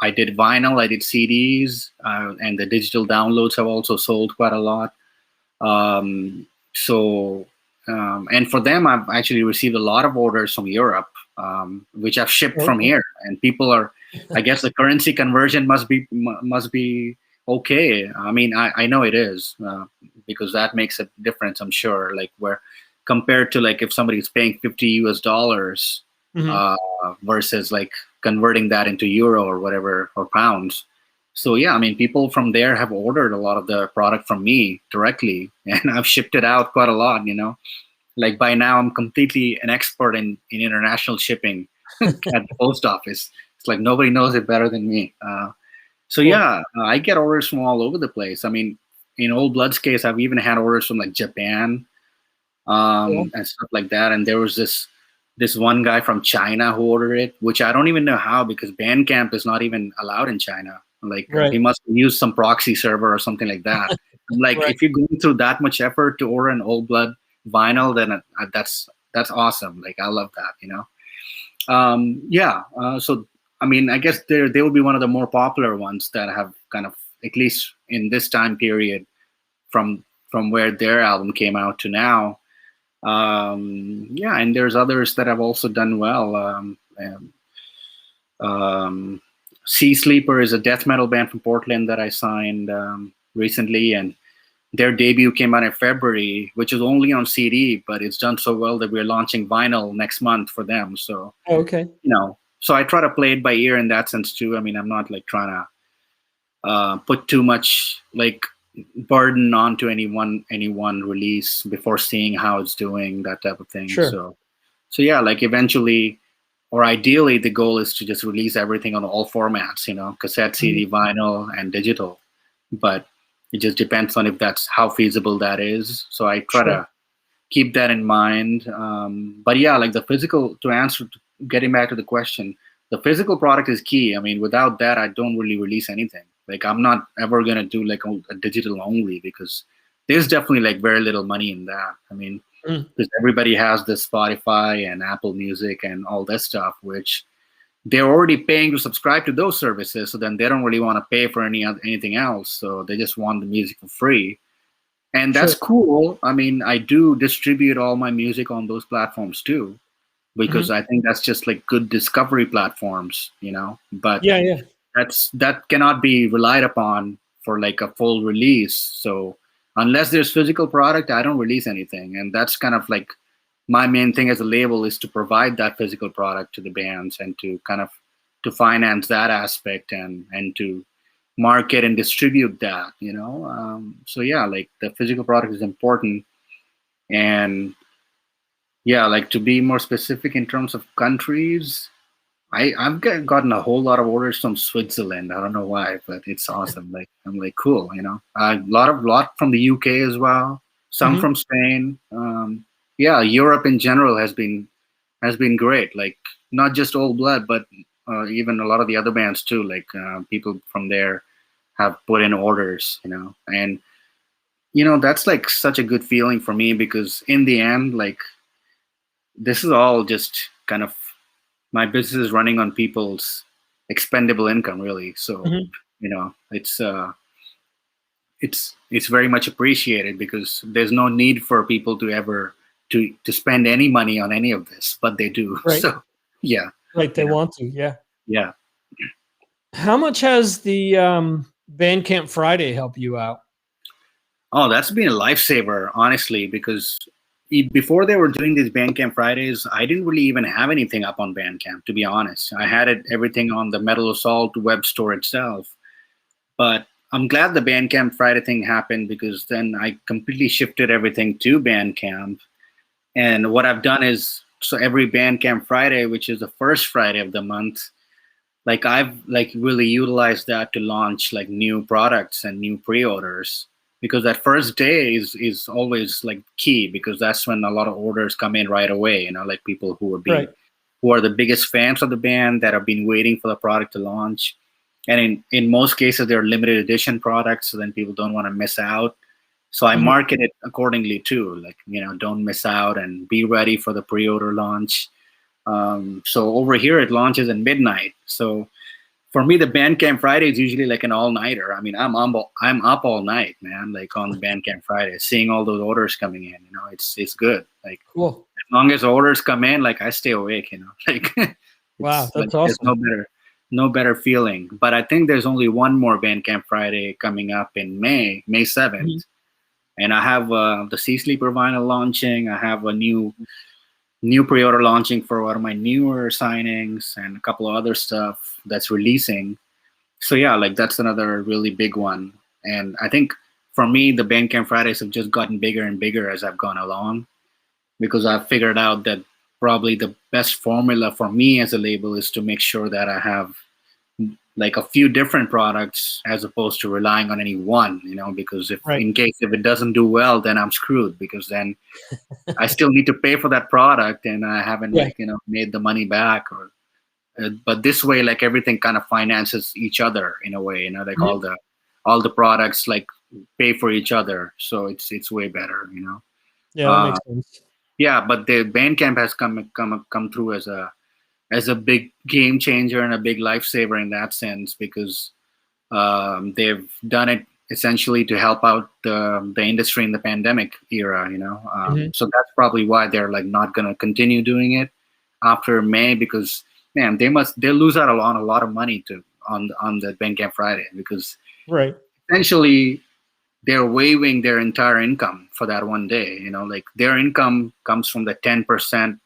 I did vinyl, I did CDs, and the digital downloads have also sold quite a lot. Um, so and for them, I've actually received a lot of orders from Europe, which I've shipped from Okay. here, and people are. I guess the currency conversion must be okay. I mean, I know it is because that makes a difference. I'm sure, like where compared to like if somebody's paying $50 Hmm. uh, versus like converting that into euro or whatever or pounds. So yeah, I mean, people from there have ordered a lot of the product from me directly, and I've shipped it out quite a lot. Like by now, I'm completely an expert in international shipping at the post office. It's like nobody knows it better than me. So Cool. yeah, I get orders from all over the place. I mean, in Old Blood's case, I've even had orders from like Japan Yeah. and stuff like that. And there was this one guy from China who ordered it, which I don't even know how because Bandcamp is not even allowed in China. Like he Right. must use some proxy server or something like that. Like Right. if you're going through that much effort to order an Old Blood vinyl, then that's awesome. Like I love that. Yeah. So I mean, I guess they would be one of the more popular ones that have kind of at least in this time period from where their album came out to now. Yeah, and there's others that have also done well. Um, Sea Sleeper is a death metal band from Portland that I signed recently, and their debut came out in February, which is only on CD, but it's done so well that we're launching vinyl next month for them. So, Okay. so I try to play it by ear in that sense too. I mean, I'm not like trying to put too much like burden onto any one release before seeing how it's doing, that type of thing. Sure. So yeah, like eventually or ideally the goal is to just release everything on all formats, cassette, Mhm. CD, vinyl, and digital. But it just depends on if that's how feasible that is. So I try Sure. to keep that in mind. But yeah, like the physical, getting back to the question, the physical product is key. I mean, without that, I don't really release anything. Like I'm not ever gonna do like a digital only because there's definitely like very little money in that. I mean, Mm. because everybody has the Spotify and Apple Music and all that stuff, which they're already paying to subscribe to those services. So then they don't really want to pay for anything else. So they just want the music for free, and that's Sure. cool. I mean, I do distribute all my music on those platforms too, because Hmm. I think that's just like good discovery platforms. But Yeah. Yeah. that cannot be relied upon for like a full release. So unless there's physical product, I don't release anything, and that's kind of like my main thing as a label is to provide that physical product to the bands and to kind of to finance that aspect and to market and distribute that. So yeah, like the physical product is important. And yeah, like to be more specific in terms of countries, I've gotten a whole lot of orders from Switzerland. I don't know why, but it's awesome. Like I'm like cool. A lot from the UK as well. Some Hmm. from Spain. Yeah, Europe in general has been great. Like not just Old Blood, but even a lot of the other bands too. Like people from there have put in orders. And that's like such a good feeling for me because in the end, like this is all just kind of my business is running on people's expendable income really. So Hmm. it's very much appreciated because there's no need for people to ever to spend any money on any of this, but they do. Right. So yeah, Right. They you know want to. Yeah. yeah. How much has the Bandcamp Friday help you out? Oh, that's been a lifesaver, honestly, because before they were doing these Bandcamp Fridays, I didn't really even have anything up on Bandcamp, to be honest. I had everything on the Metal Assault web store itself. But I'm glad the Bandcamp Friday thing happened because then I completely shifted everything to Bandcamp. And what I've done is so every Bandcamp Friday, which is the first Friday of the month, like I've like really utilized that to launch like new products and new pre-orders, because that first day is always like key, because that's when a lot of orders come in right away, like people Right. who are the biggest fans of the band that have been waiting for the product to launch. And in most cases they're limited edition products, so then people don't want to miss out. So I Mhm. market it accordingly too, like, don't miss out and be ready for the pre-order launch. So over here it launches at midnight. So for me, the Bandcamp Friday is usually like an all-nighter. I mean, I'm up all night, man, like on Bandcamp Friday, seeing all those orders coming in. It's good. Like Cool. as long as orders come in, like I stay awake. Like Wow, it's like that's there's awesome. no better feeling. But I think there's only one more Bandcamp Friday coming up in May 7th, Mhm. and I have the Sea Sleeper vinyl launching. I have a new pre-order launching for one of my newer signings and a couple of other stuff that's releasing. So yeah, like that's another really big one. And I think for me, the Bandcamp Fridays have just gotten bigger and bigger as I've gone along, because I've figured out that probably the best formula for me as a label is to make sure that I have like a few different products as opposed to relying on any one, because if Right. in case if it doesn't do well, then I'm screwed, because then I still need to pay for that product and I haven't Yeah. made the money back. Or but this way, like everything kind of finances each other in a way, like Mhm. all the products like pay for each other, so it's way better. Yeah, that uh makes sense. yeah, but the Bandcamp has come through as a big game changer and a big lifesaver in that sense, because they've done it essentially to help out the industry in the pandemic era. Mhm. So that's probably why they're like not going to continue doing it after May, because man, they'll lose out on a lot of money to on the Bandcamp Friday, because Right. essentially they're waiving their entire income for that one day. Like their income comes from the 10%.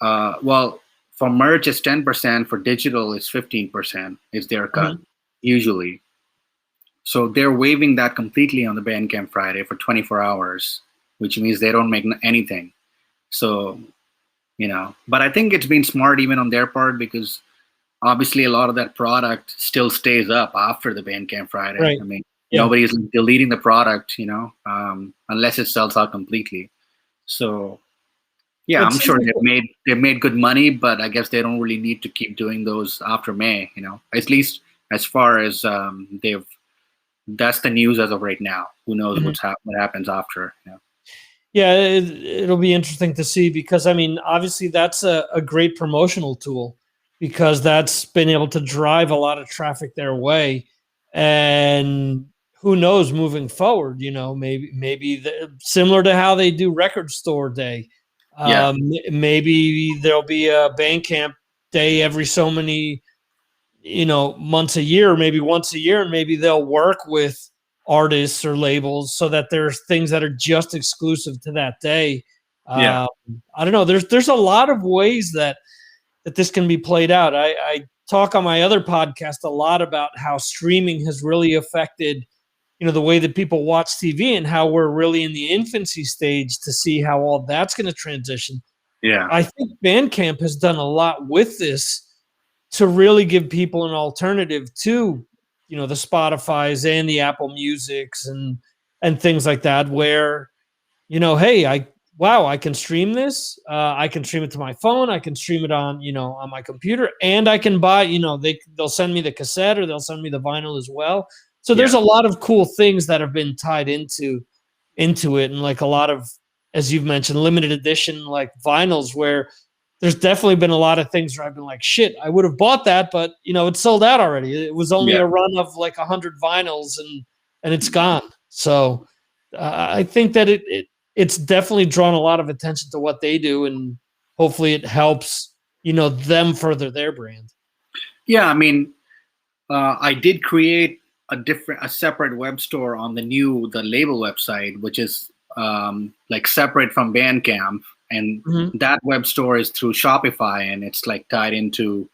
Well, for merch it's 10%, for digital it's 15% is their cut Mhm. usually. So they're waiving that completely on the Bandcamp Friday for 24 hours, which means they don't make anything. So, but I think it's been smart even on their part, because obviously a lot of that product still stays up after the Bandcamp Friday. Right. I mean, Yeah. nobody's deleting the product, unless it sells out completely. So yeah, It I'm seems sure like they've made good money, but I guess they don't really need to keep doing those after May. At least as far as they've that's the news as of right now. Who knows Mhm. what happens after? Yeah, it'll be interesting to see, because I mean, obviously that's a great promotional tool, because that's been able to drive a lot of traffic their way. And who knows, moving forward, maybe similar to how they do Record Store Day. Yeah, Maybe there'll be a Bandcamp day every so many months a year, maybe once a year, and maybe they'll work with artists or labels so that there's things that are just exclusive to that day. yeah, um, I don't know, there's a lot of ways that this can be played out. I talk on my other podcast a lot about how streaming has really affected the way that people watch TV, and how we're really in the infancy stage to see how all that's going to transition. yeah, I think Bandcamp has done a lot with this to really give people an alternative to the Spotify's and the Apple Musics and things like that, where hey, I can stream this. I can stream it to my phone. I can stream it on on my computer, and I can buy they'll send me the cassette, or they'll send me the vinyl as well. So there's yeah, a lot of cool things that have been tied into it, and like a lot of, as you've mentioned, limited edition like vinyls, where there's definitely been a lot of things where I've been like, shit, I would have bought that, but it's sold out already. It was only yeah. a run of like 100 vinyls, and it's gone. So I think that it's definitely drawn a lot of attention to what they do, and hopefully it helps them further their brand. Yeah, I mean, I did create a separate web store on the label website, which is like separate from Bandcamp, and Mhm. that web store is through Shopify, and it's like tied into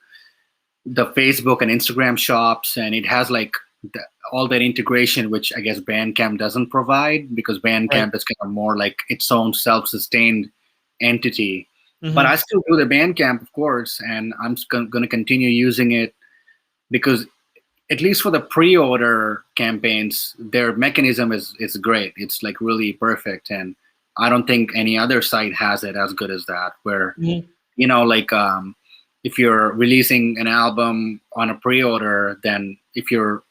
the Facebook and Instagram shops, and it has like all that integration, which I guess Bandcamp doesn't provide, because Right. Bandcamp is kind of more like its own self-sustained entity. But I still do the Bandcamp, of course, and I'm going to continue using it because at least for the pre-order campaigns, their mechanism is great. It's like really perfect, and I don't think any other site has it as good as that. Where you know, like if you're releasing an album on a pre-order, then if you're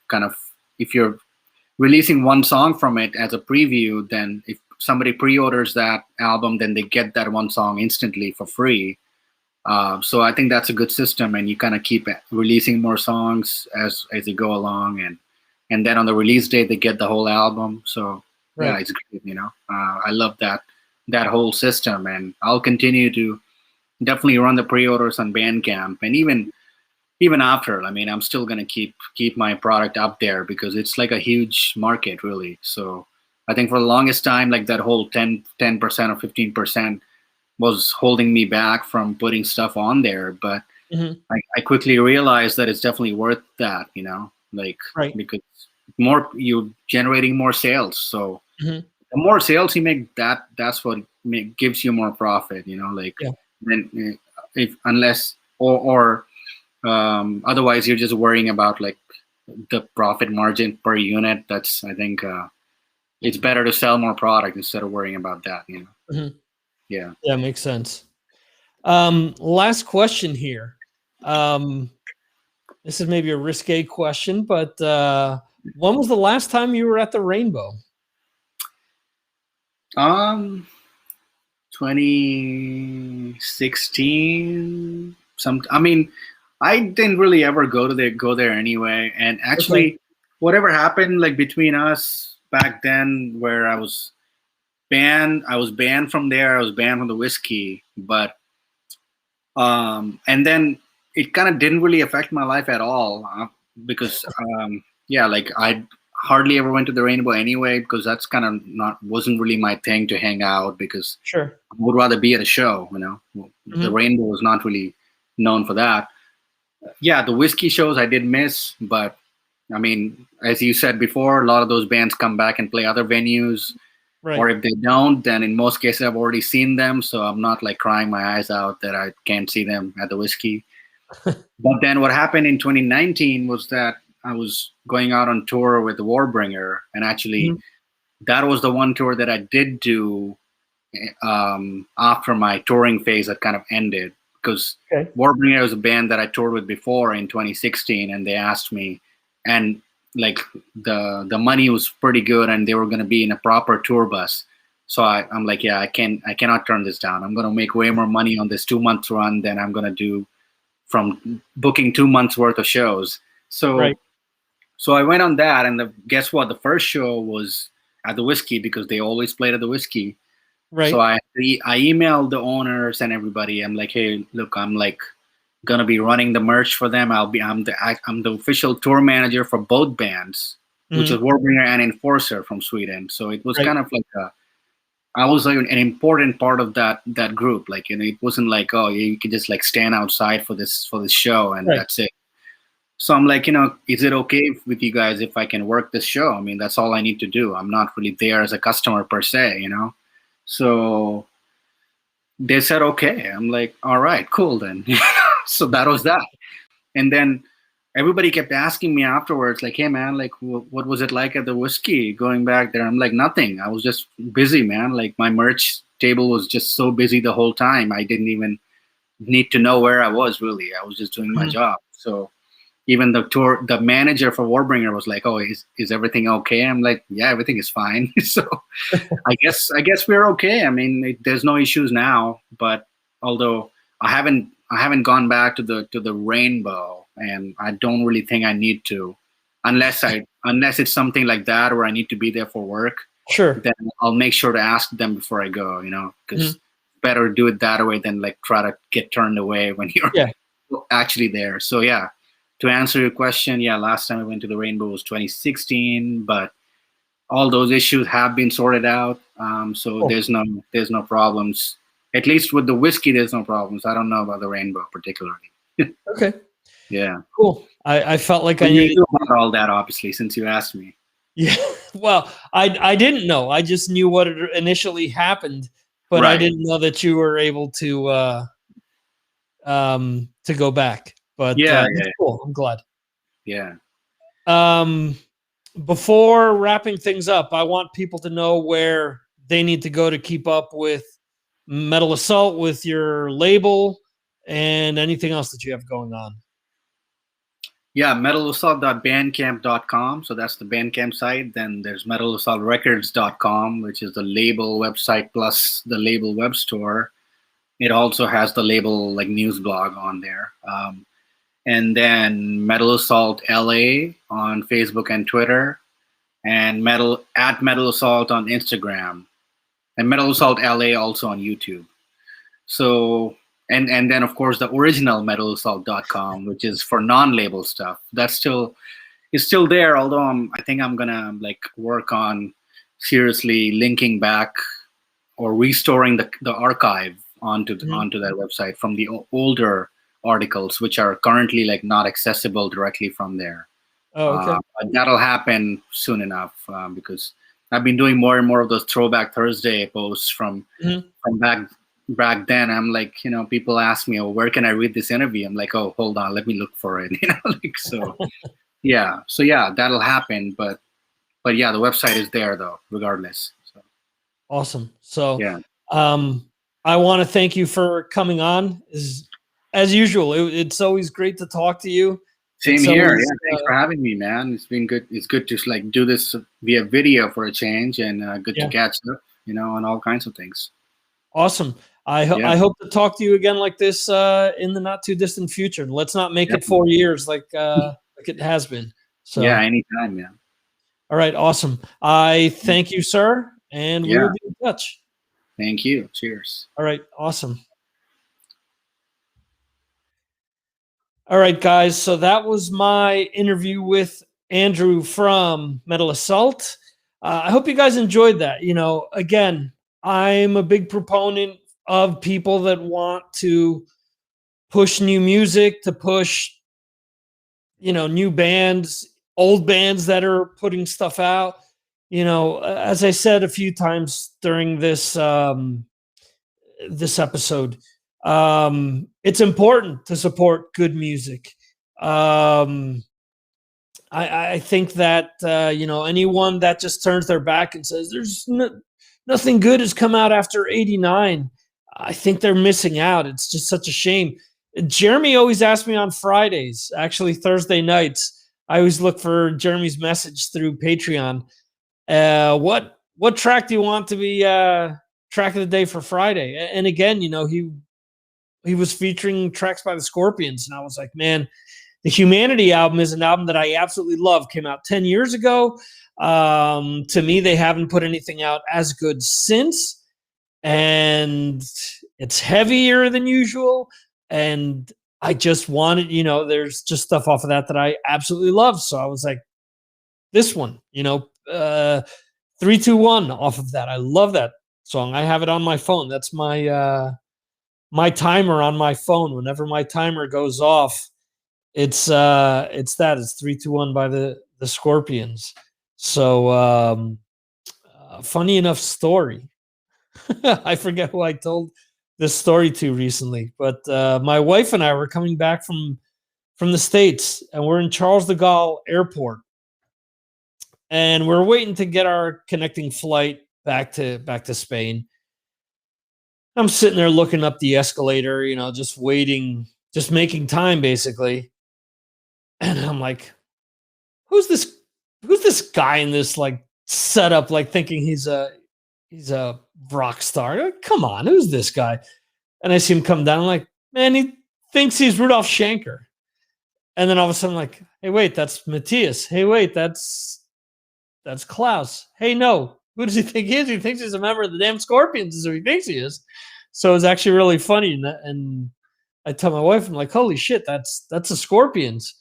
releasing one song from it as a preview, then if somebody pre-orders that album, then they get that one song instantly for free. So I think that's a good system, and you kind of keep releasing more songs as you go along, and then on the release date they get the whole album. So yeah, it's great. You know, I love that whole system, and I'll continue to definitely run the pre-orders on Bandcamp, and even after. I mean, I'm still gonna keep my product up there because it's like a huge market, really. So I think for the longest time, like that whole 10% or 15% was holding me back from putting stuff on there. But I quickly realized that it's definitely worth that, you know, like because you're generating more sales. So the more sales you make, that's what gives you more profit, you know, like then unless otherwise you're just worrying about like the profit margin per unit. That's, I think, it's better to sell more product instead of worrying about that, you know. Yeah, makes sense. Last question here. This is maybe a risque question, but when was the last time you were at the Rainbow? 2016. I mean, I didn't really ever go there anyway. And actually, whatever happened like between us back then, where I was banned from there. I was banned from the whiskey, but and then it kind of didn't really affect my life at all because like I hardly ever went to the Rainbow anyway, because that's kind of wasn't really my thing to hang out, because I would rather be at a show, you know. The Rainbow was not really known for that. Yeah, the whiskey shows I did miss, but I mean, as you said before, a lot of those bands come back and play other venues. Or if they don't, then in most cases I've already seen them, so I'm not like crying my eyes out that I can't see them at the whiskey. But then what happened in 2019 was that I was going out on tour with the Warbringer, and actually that was the one tour that I did do after my touring phase had kind of ended, because Warbringer was a band that I toured with before in 2016, and they asked me, and like the money was pretty good, and they were going to be in a proper tour bus. So I'm like, yeah, I cannot turn this down. I'm going to make way more money on this 2-month run than I'm going to do from booking 2 months worth of shows. So so I went on that, and guess what? The first show was at the Whiskey, because they always played at the Whiskey. So I emailed the owners and everybody. I'm like, hey, look, I'm like gonna be running the merch for them. I'm the official tour manager for both bands, which is Warbringer and Enforcer from Sweden. So it was kind of like I was like an important part of that group. Like, you know, it wasn't like, oh, you could just like stand outside for this show and that's it. So I'm like, you know, is it okay with you guys if I can work this show? I mean, that's all I need to do. I'm not really there as a customer per se, you know. So they said okay. I'm like, all right, cool then. So that was that. And then everybody kept asking me afterwards, like, hey man, like what was it like at the Whiskey going back there? I'm like, nothing. I was just busy, man. Like my merch table was just so busy the whole time. I didn't even need to know where I was, really. I was just doing my job. So even the manager for Warbringer was like, oh, is everything okay? I'm like, yeah, everything is fine. So I guess we're okay. I mean, there's no issues now, but although I haven't gone back to the Rainbow, and I don't really think I need to, unless it's something like that where I need to be there for work. Then I'll make sure to ask them before I go, you know, because better do it that way than like try to get turned away when you're actually there. So yeah, to answer your question, yeah, last time I went to the Rainbow was 2016, but all those issues have been sorted out. So there's no problems. At least with the Whiskey, there's no problems. I don't know about the Rainbow particularly. Okay. Yeah. Cool. I felt like I knew about all that, obviously, since you asked me. Yeah. Well, I didn't know. I just knew what had initially happened. but I Right. didn't know that you were able to go back. But Yeah, that's cool. I'm glad. yeah. Um, before wrapping things up, I want people to know where they need to go to keep up with Metal Assault, with your label, and anything else that you have going on. Yeah, metalassault.bandcamp.com. So that's the Bandcamp site. Then there's metalassaultrecords.com, which is the label website plus the label web store. It also has the label like news blog on there. And then Metal Assault LA on Facebook and Twitter, and Metal Assault on Instagram, and Metal Assault LA also on YouTube. So and then of course the original metalassault.com, which is for non-label stuff. That's still is still there, although I think I'm gonna like work on seriously linking back or restoring the archive onto onto that website from the older articles, which are currently like not accessible directly from there. Oh, okay. But that'll happen soon enough, because I've been doing more and more of those Throwback Thursday posts from back then. I'm like, people ask me, "Oh, where can I read this interview?" I'm like, "Oh, hold on, let me look for it." Like so. Yeah. So yeah, that'll happen. But yeah, the website is there though, regardless. So Awesome. So yeah. I want to thank you for coming on. As usual, it's always great to talk to you. Same here. Yeah, thanks for having me, man. It's been good. It's good to like do this via video for a change, and good to catch up, on all kinds of things. Awesome. I hope to talk to you again like this in the not too distant future. Let's not make it 4 years like it has been. So yeah, anytime, man. All right, awesome. I thank you, sir, and we will be in touch. Thank you. Cheers. All right, awesome. All right, guys. So that was my interview with Andrew from Metal Assault. I hope you guys enjoyed that. Again, I'm a big proponent of people that want to push new music, to push, new bands, old bands that are putting stuff out. As I said a few times during this this episode, it's important to support good music. I think that anyone that just turns their back and says there's nothing good has come out after '89, I think they're missing out. It's just such a shame. Jeremy always asks me on Fridays, actually Thursday nights. I always look for Jeremy's message through Patreon. What track do you want to be track of the day for Friday? And again, he was featuring tracks by the Scorpions, and I was like, man, the Humanity album is an album that I absolutely love. Came out 10 years ago. To me, they haven't put anything out as good since, and it's heavier than usual. And I just wanted, there's just stuff off of that I absolutely love. So I was like, this one, 3-2-1 off of that. I love that song. I have it on my phone. That's my my timer on my phone. Whenever my timer goes off, it's 3-2-1 by the Scorpions. So funny enough story. I forget who I told this story to recently, but my wife and I were coming back from the States, and we're in Charles de Gaulle Airport, and we're waiting to get our connecting flight back to Spain. I'm sitting there looking up the escalator, just waiting, just making time, basically. And I'm like, who's this guy in this like setup, like thinking he's a rock star? Like, come on, who's this guy? And I see him come down. I'm like, man, he thinks he's Rudolf Schenker. And then all of a sudden, I'm like, hey, wait, that's Matthias. Hey, wait, that's Klaus. Hey, no, who does he think he is? He thinks he's a member of the damn Scorpions, is who he thinks he is. So it's actually really funny. And I tell my wife, I'm like, holy shit, that's the Scorpions.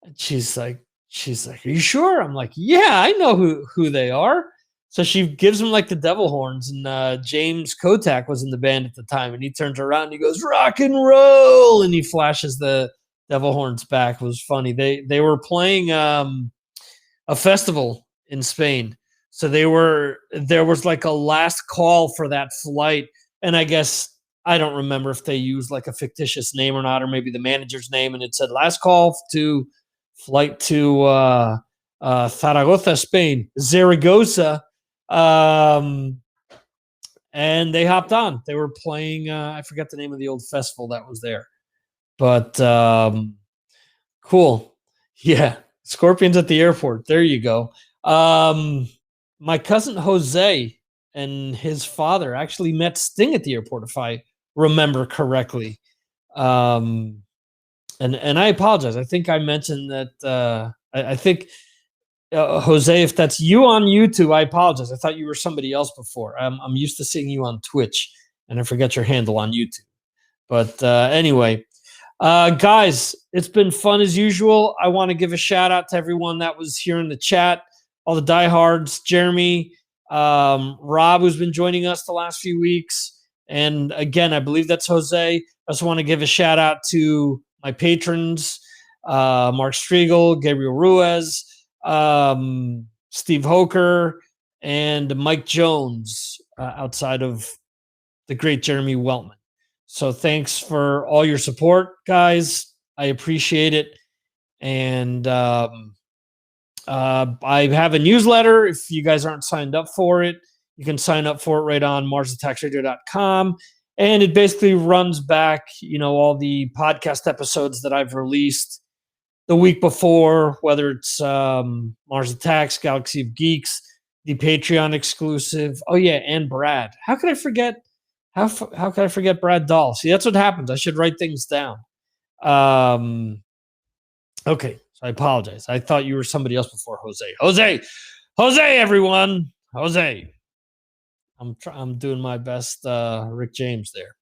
And she's like, are you sure? I'm like, yeah, I know who they are. So she gives him like the devil horns, and James Kotak was in the band at the time, and he turns around and he goes, rock and roll, and he flashes the devil horns back. It was funny. They were playing a festival in Spain. So there was like a last call for that flight, And I guess I don't remember if they used like a fictitious name or not, or maybe the manager's name, and it said last call to flight to Zaragoza, Spain, Zaragoza. And they hopped on. They were playing, I forget the name of the old festival that was there. But cool. Yeah. Scorpions at the airport. There you go. My cousin Jose and his father actually met Sting at the airport, if I remember correctly. And I apologize. I think I mentioned that. I think Jose, if that's you on YouTube, I apologize. I thought you were somebody else before. I'm used to seeing you on Twitch, and I forget your handle on YouTube. But anyway, guys, it's been fun as usual. I want to give a shout out to everyone that was here in the chat, all the diehards, Jeremy, Rob, who's been joining us the last few weeks. And again, I believe that's Jose. I also want to give a shout out to my patrons, Mark Striegel, Gabriel Ruiz, Steve Hoker, and Mike Jones, outside of the great Jeremy Weltman. So thanks for all your support, guys. I appreciate it. And I have a newsletter. If you guys aren't signed up for it, you can sign up for it right on MarsAttacksRadio.com. And it basically runs back, all the podcast episodes that I've released the week before, whether it's Mars Attacks, Galaxy of Geeks, the Patreon exclusive. Oh yeah, and Brad. How could I forget? How could I forget Brad Dahl? See, that's what happens. I should write things down. Okay, so I apologize. I thought you were somebody else before Jose. Jose, everyone. Jose. I'm doing my best, Rick James there.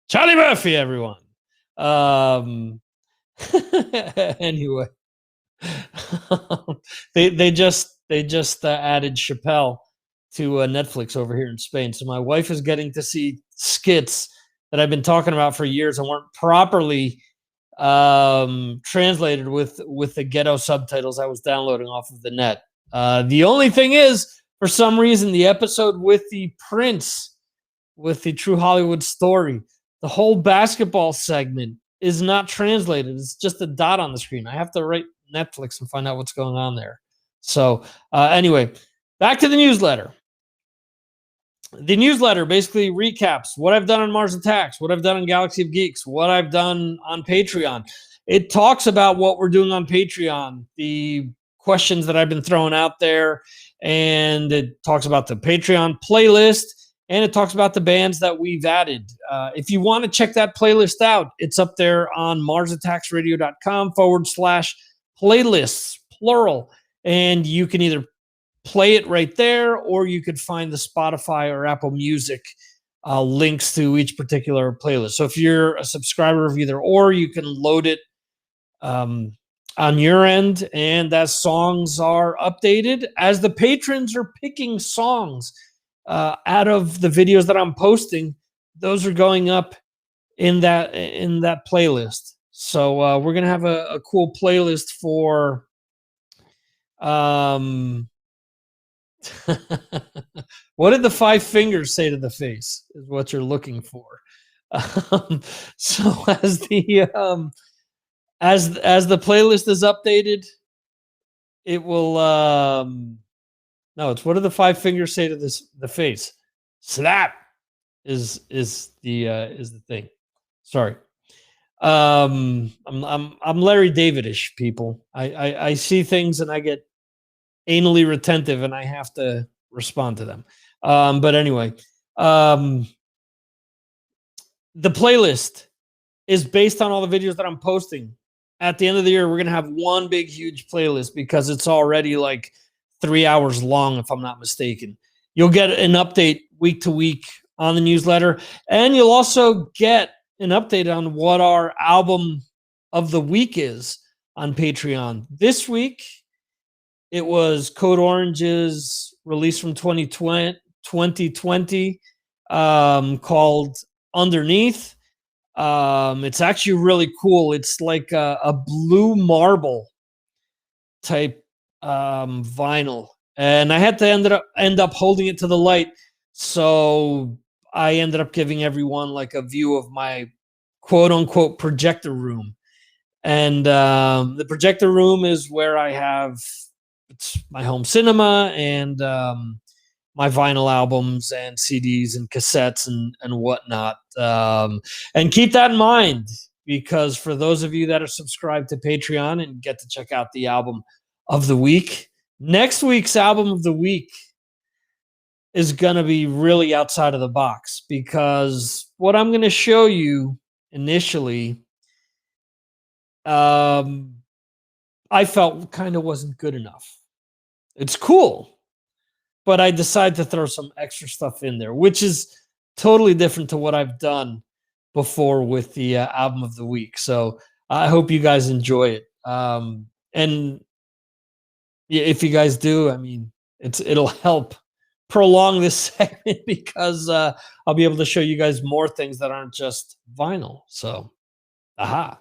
Charlie Murphy, everyone. Anyway, they just added Chappelle to Netflix over here in Spain. So my wife is getting to see skits that I've been talking about for years and weren't properly translated with the ghetto subtitles I was downloading off of the net. The only thing is, for some reason, the episode with the Prince, with the True Hollywood Story, the whole basketball segment is not translated. It's just a dot on the screen. I have to write Netflix and find out what's going on there. So anyway, back to the newsletter. The newsletter basically recaps what I've done on Mars Attacks, what I've done on Galaxy of Geeks, what I've done on Patreon. It talks about what we're doing on Patreon, the questions that I've been throwing out there, and it talks about the Patreon playlist, and it talks about the bands that we've added. If you want to check that playlist out, it's up there on MarsAttacksRadio.com/playlists, plural. And you can either play it right there, or you could find the Spotify or Apple Music links to each particular playlist. So if you're a subscriber of either or, you can load it on your end, and as songs are updated, as the patrons are picking songs out of the videos that I'm posting, those are going up in that playlist. So we're gonna have a cool playlist for what did the five fingers say to the face is what you're looking for. So as the playlist is updated, it will no, it's what do the five fingers say to the face? Slap is the thing. Sorry. I'm Larry David-ish, people. I see things and I get anally retentive and I have to respond to them. But anyway, the playlist is based on all the videos that I'm posting. At the end of the year, we're going to have one big, huge playlist because it's already like 3 hours long, if I'm not mistaken. You'll get an update week to week on the newsletter, and you'll also get an update on what our album of the week is on Patreon. This week, it was Code Orange's release from 2020 called Underneath. It's actually really cool. It's like a blue marble type vinyl, and I had to end up holding it to the light, so I ended up giving everyone like a view of my quote unquote projector room. And the projector room is where I have my home cinema and my vinyl albums and CDs and cassettes and whatnot. And keep that in mind, because for those of you that are subscribed to Patreon and get to check out the album of the week, next week's album of the week is going to be really outside of the box, because what I'm going to show you initially, I felt kind of wasn't good enough. It's cool, but I decided to throw some extra stuff in there, which is totally different to what I've done before with the album of the week. So I hope you guys enjoy it. And yeah, if you guys do, I mean, it'll help prolong this segment, because I'll be able to show you guys more things that aren't just vinyl. So, aha.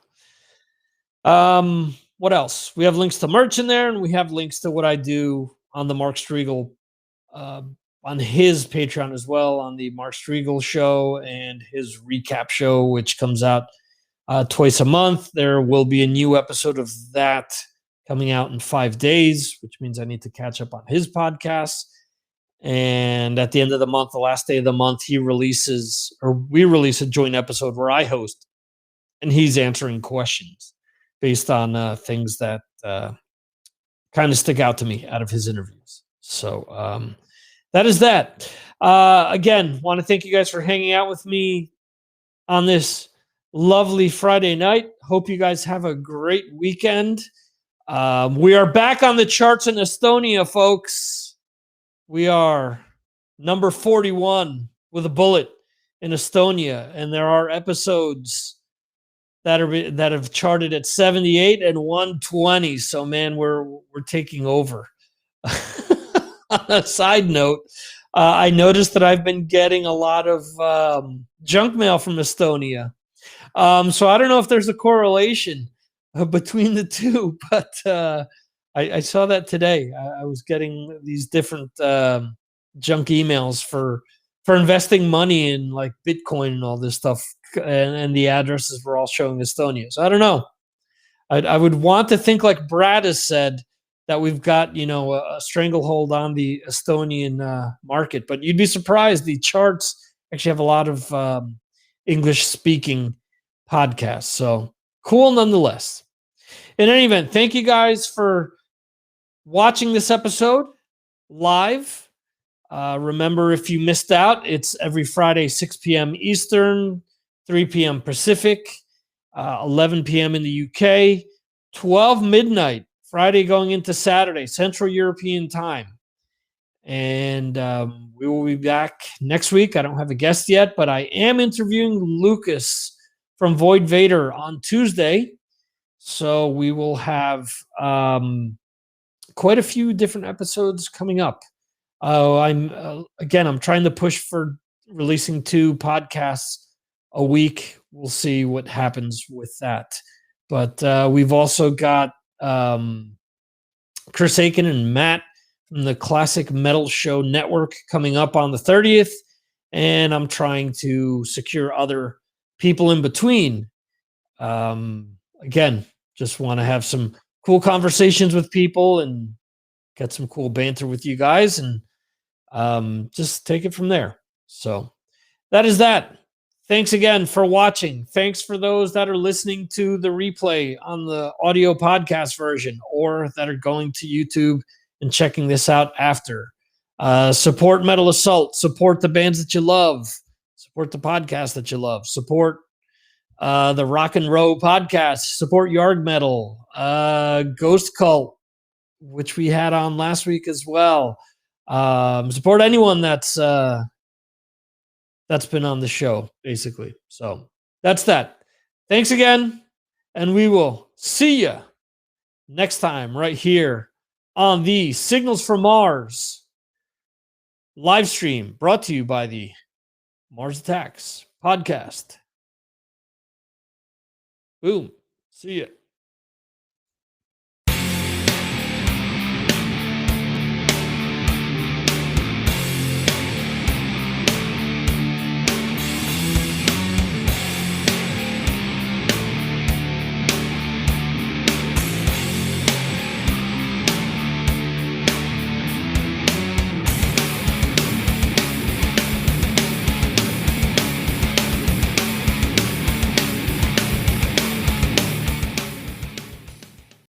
What else? We have links to merch in there, and we have links to what I do on the Mark Striegel, on his Patreon as well, on the Mark Striegel show and his recap show, which comes out twice a month. There will be a new episode of that coming out in 5 days, which means I need to catch up on his podcast. And at the end of the month, the last day of the month, we release a joint episode where I host, and he's answering questions based on things that kind of stick out to me out of his interviews. So that is that. Again, want to thank you guys for hanging out with me on this lovely Friday night. Hope you guys have a great weekend. We are back on the charts in Estonia, folks. We are number 41 with a bullet in Estonia, and there are episodes that have charted at 78 and 120. So, man, we're taking over. On a side note, I noticed that I've been getting a lot of junk mail from Estonia. So I don't know if there's a correlation between the two, but I saw that today. I was getting these different junk emails for investing money in like Bitcoin and all this stuff, and the addresses were all showing Estonia. So I don't know. I would want to think, like Brad has said, that we've got, a stranglehold on the Estonian market, but you'd be surprised. The charts actually have a lot of English-speaking podcasts, so cool nonetheless. In any event, thank you guys for watching this episode live. Remember, if you missed out, it's every Friday, 6 p.m. Eastern, 3 p.m. Pacific, 11 p.m. in the UK, 12 midnight, Friday going into Saturday, Central European time. And we will be back next week. I don't have a guest yet, but I am interviewing Lucas from Void Vader on Tuesday. So we will have quite a few different episodes coming up. I'm trying to push for releasing 2 podcasts a week. We'll see what happens with that. But we've also got Chris Aiken and Matt from the Classic Metal Show Network coming up on the 30th. And I'm trying to secure other people in between. Again, just want to have some cool conversations with people and get some cool banter with you guys, and just take it from there. So that is that. Thanks again for watching. Thanks for those that are listening to the replay on the audio podcast version, or that are going to YouTube and checking this out after. Support Metal Assault. Support the bands that you love. Support the podcast that you love. Support the Rock and Roll podcast. Support Yard Metal. Ghost Cult, which we had on last week as well. Support anyone that's been on the show, basically. So that's that. Thanks again, and we will see you next time right here on the Signals from Mars live stream, brought to you by the Mars Attacks podcast. Boom. See ya.